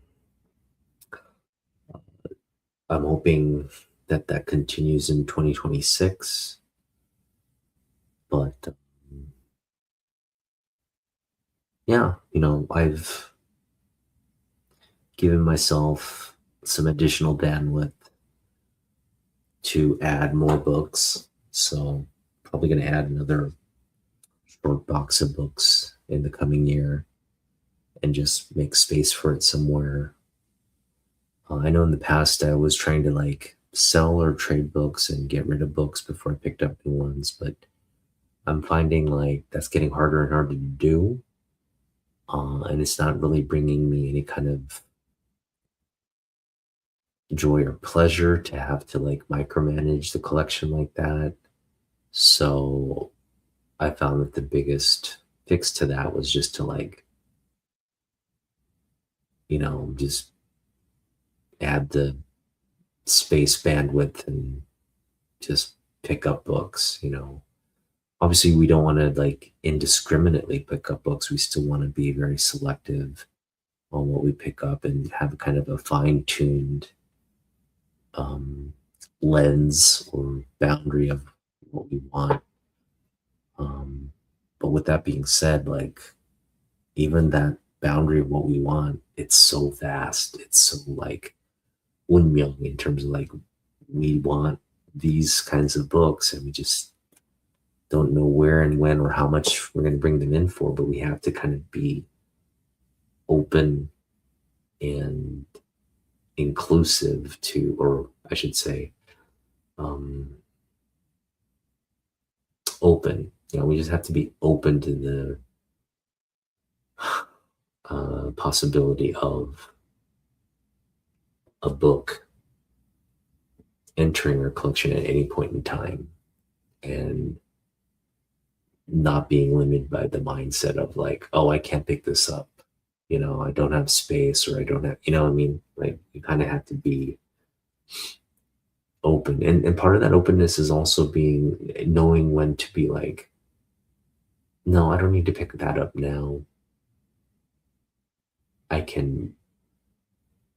hoping that continues in 2026. But yeah, I've given myself some additional bandwidth to add more books. So probably going to add another short box of books in the coming year and just make space for it somewhere. I know in the past I was trying to like sell or trade books and get rid of books before I picked up new ones, but I'm finding like that's getting harder and harder to do. And it's not really bringing me any kind of joy or pleasure to have to like micromanage the collection like that. So I found that the biggest fix to that was just to like, just add the space bandwidth and just pick up books. Obviously we don't want to like indiscriminately pick up books. We still want to be very selective on what we pick up and have kind of a fine-tuned lens or boundary of what we want. But with that being said, like even that boundary of what we want, it's so vast. It's so like unmyeong in terms of like we want these kinds of books and we just don't know where and when or how much we're going to bring them in for, but we have to kind of be open and inclusive to, or I should say, open. We just have to be open to the possibility of a book entering our collection at any point in time and not being limited by the mindset of like, oh, I can't pick this up. I don't have space or I don't have, what I mean? Like you kind of have to be open. And part of that openness is also knowing when to be like, no, I don't need to pick that up now. I can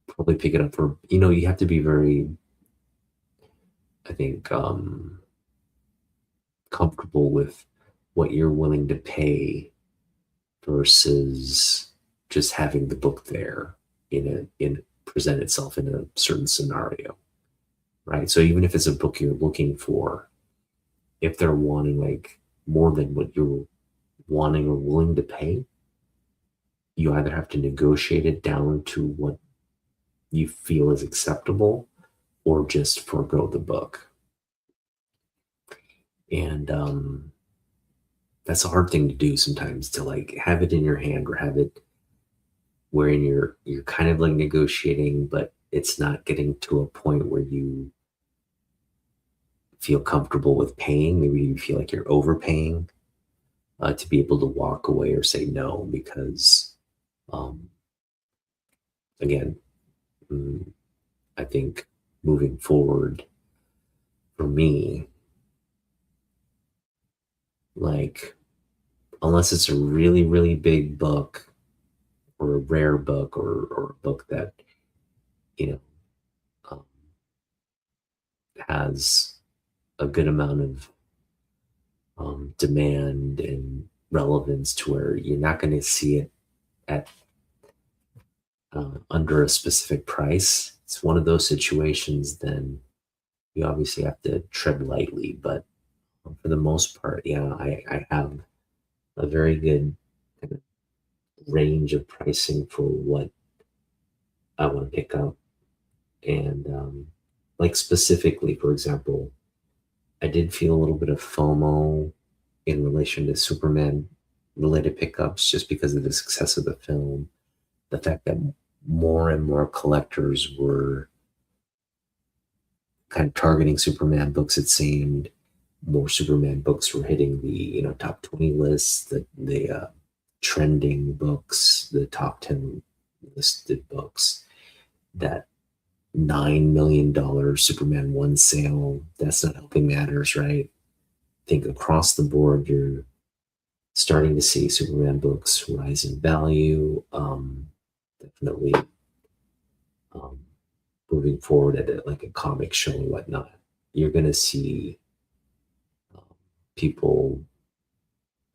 probably pick it up for, you have to be very, I think, comfortable with what you're willing to pay versus just having the book there in present itself in a certain scenario, right? So even if it's a book you're looking for, if they're wanting like more than what you're wanting or willing to pay, you either have to negotiate it down to what you feel is acceptable or just forego the book. And that's a hard thing to do sometimes, to like have it in your hand or have it wherein you're kind of like negotiating, but it's not getting to a point where you feel comfortable with paying. Maybe you feel like you're overpaying, to be able to walk away or say no, because again, I think moving forward for me, like, unless it's a really, really big book or a rare book or a book that, you know, um, has a good amount of demand and relevance to where you're not going to see it at under a specific price. It's one of those situations, then you obviously have to tread lightly. But for the most part, yeah, I have a very good kind of range of pricing for what I want to pick up. And like specifically, for example, I did feel a little bit of FOMO in relation to Superman related pickups just because of the success of the film. The fact that more and more collectors were kind of targeting Superman books, it seemed. More Superman books were hitting the top 20 lists, the trending books, the top 10 listed books. That $9 million Superman one sale, that's not helping matters, right? I think across the board, you're starting to see Superman books rise in value. Definitely um, moving forward at like a comic show or whatnot, you're going to see um, people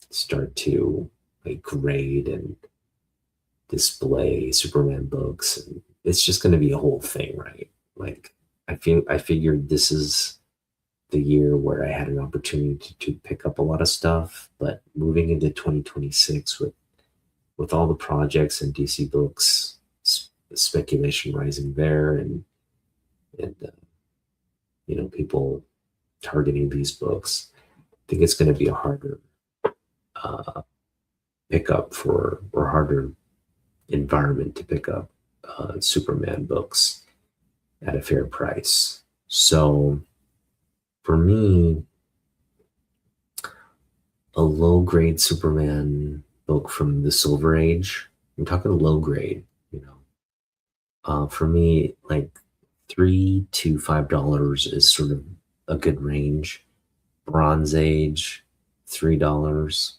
start to like grade and display Superman books, and it's just going to be a whole thing, right? Like I figured this is the year where I had an opportunity to pick up a lot of stuff, but moving into 2026 with all the projects and DC books, speculation rising there, and people targeting these books, I think it's going to be a harder uh, pickup for or harder environment to pick up Superman books at a fair price. So for me, a low grade Superman book from the Silver Age, I'm talking low grade, for me, like $3 to $5 is sort of a good range. Bronze Age, $3,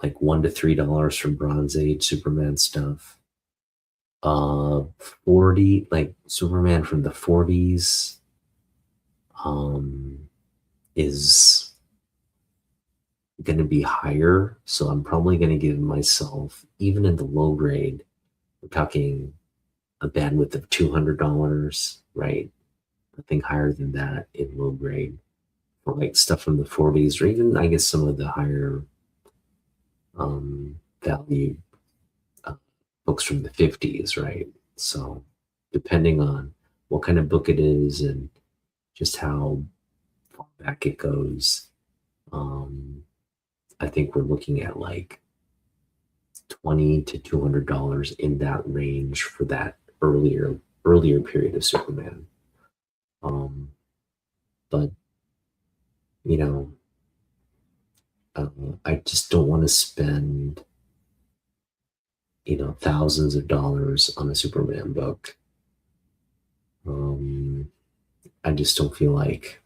like $1 to $3 for Bronze Age Superman stuff. Uh 40, like Superman from the 40s, um, is gonna be higher. So I'm probably gonna give myself, even in the low grade, we're talking a bandwidth of $200, right? Nothing higher than that in low grade for like stuff from the 40s, or even I guess some of the higher value uh, books from the 50s, right? So depending on what kind of book it is and just how far back it goes, um, I think we're looking at like $20 to $200 in that range for that earlier period of Superman. Um, but you know, I just don't want to spend thousands of dollars on a Superman book. Um, I just don't feel like,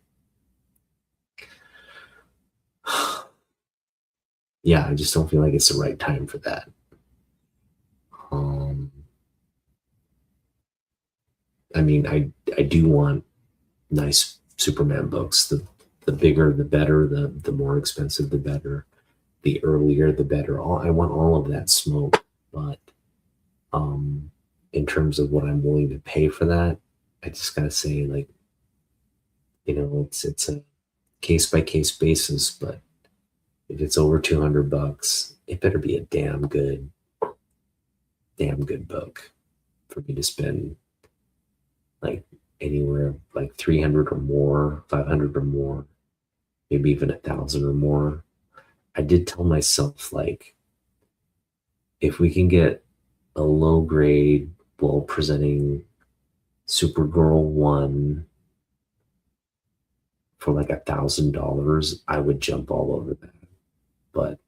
yeah, I just don't feel like it's the right time for that. Um, I mean, I do want nice Superman books. The bigger, the better. The more expensive, the better. The earlier, the better. I want all of that smoke, but um, in terms of what I'm willing to pay for that, I just gotta say, like, it's a case by case basis. But if it's over $200, it better be a damn good book for me to spend like anywhere like 300 or more, 500 or more, maybe even 1,000 or more. I did tell myself, like, if we can get a low grade, well presenting Supergirl one for like $1,000, I would jump all over that. But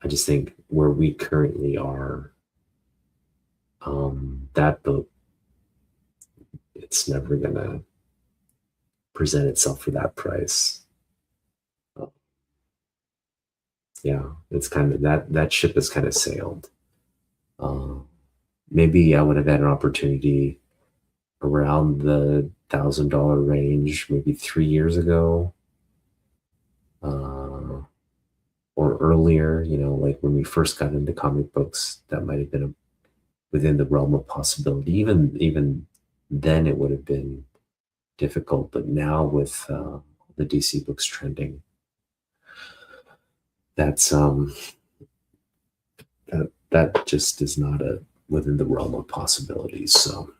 I just think where we currently are, That book, it's never gonna present itself for that price. Uh, yeah, it's kind of that ship has kind of sailed. Uh, Maybe I would have had an opportunity around the $1,000 range, maybe 3 years ago, uh, or earlier. Like when we first got into comic books, that might have been within the realm of possibility. Even then, it would have been difficult. But now with the DC books trending, that's that just is not within the realm of possibilities. So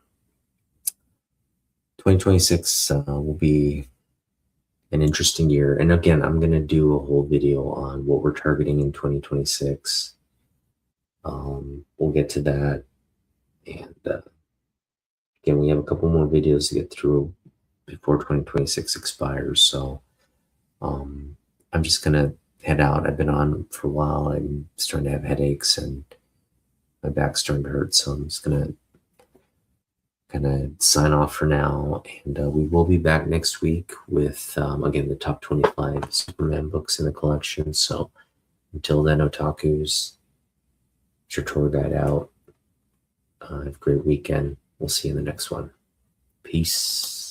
2026 will be an interesting year. And again, I'm going to do a whole video on what we're targeting in 2026. We'll get to that. And again, we have a couple more videos to get through before 2026 expires. So I'm just going to head out. I've been on for a while. I'm starting to have headaches and my back's starting to hurt. So I'm just going to kind of sign off for now. And we will be back next week with, again, the top 25 Superman books in the collection. So until then, Otakus, it's your tour guide out. Have a great weekend. We'll see you in the next one. Peace.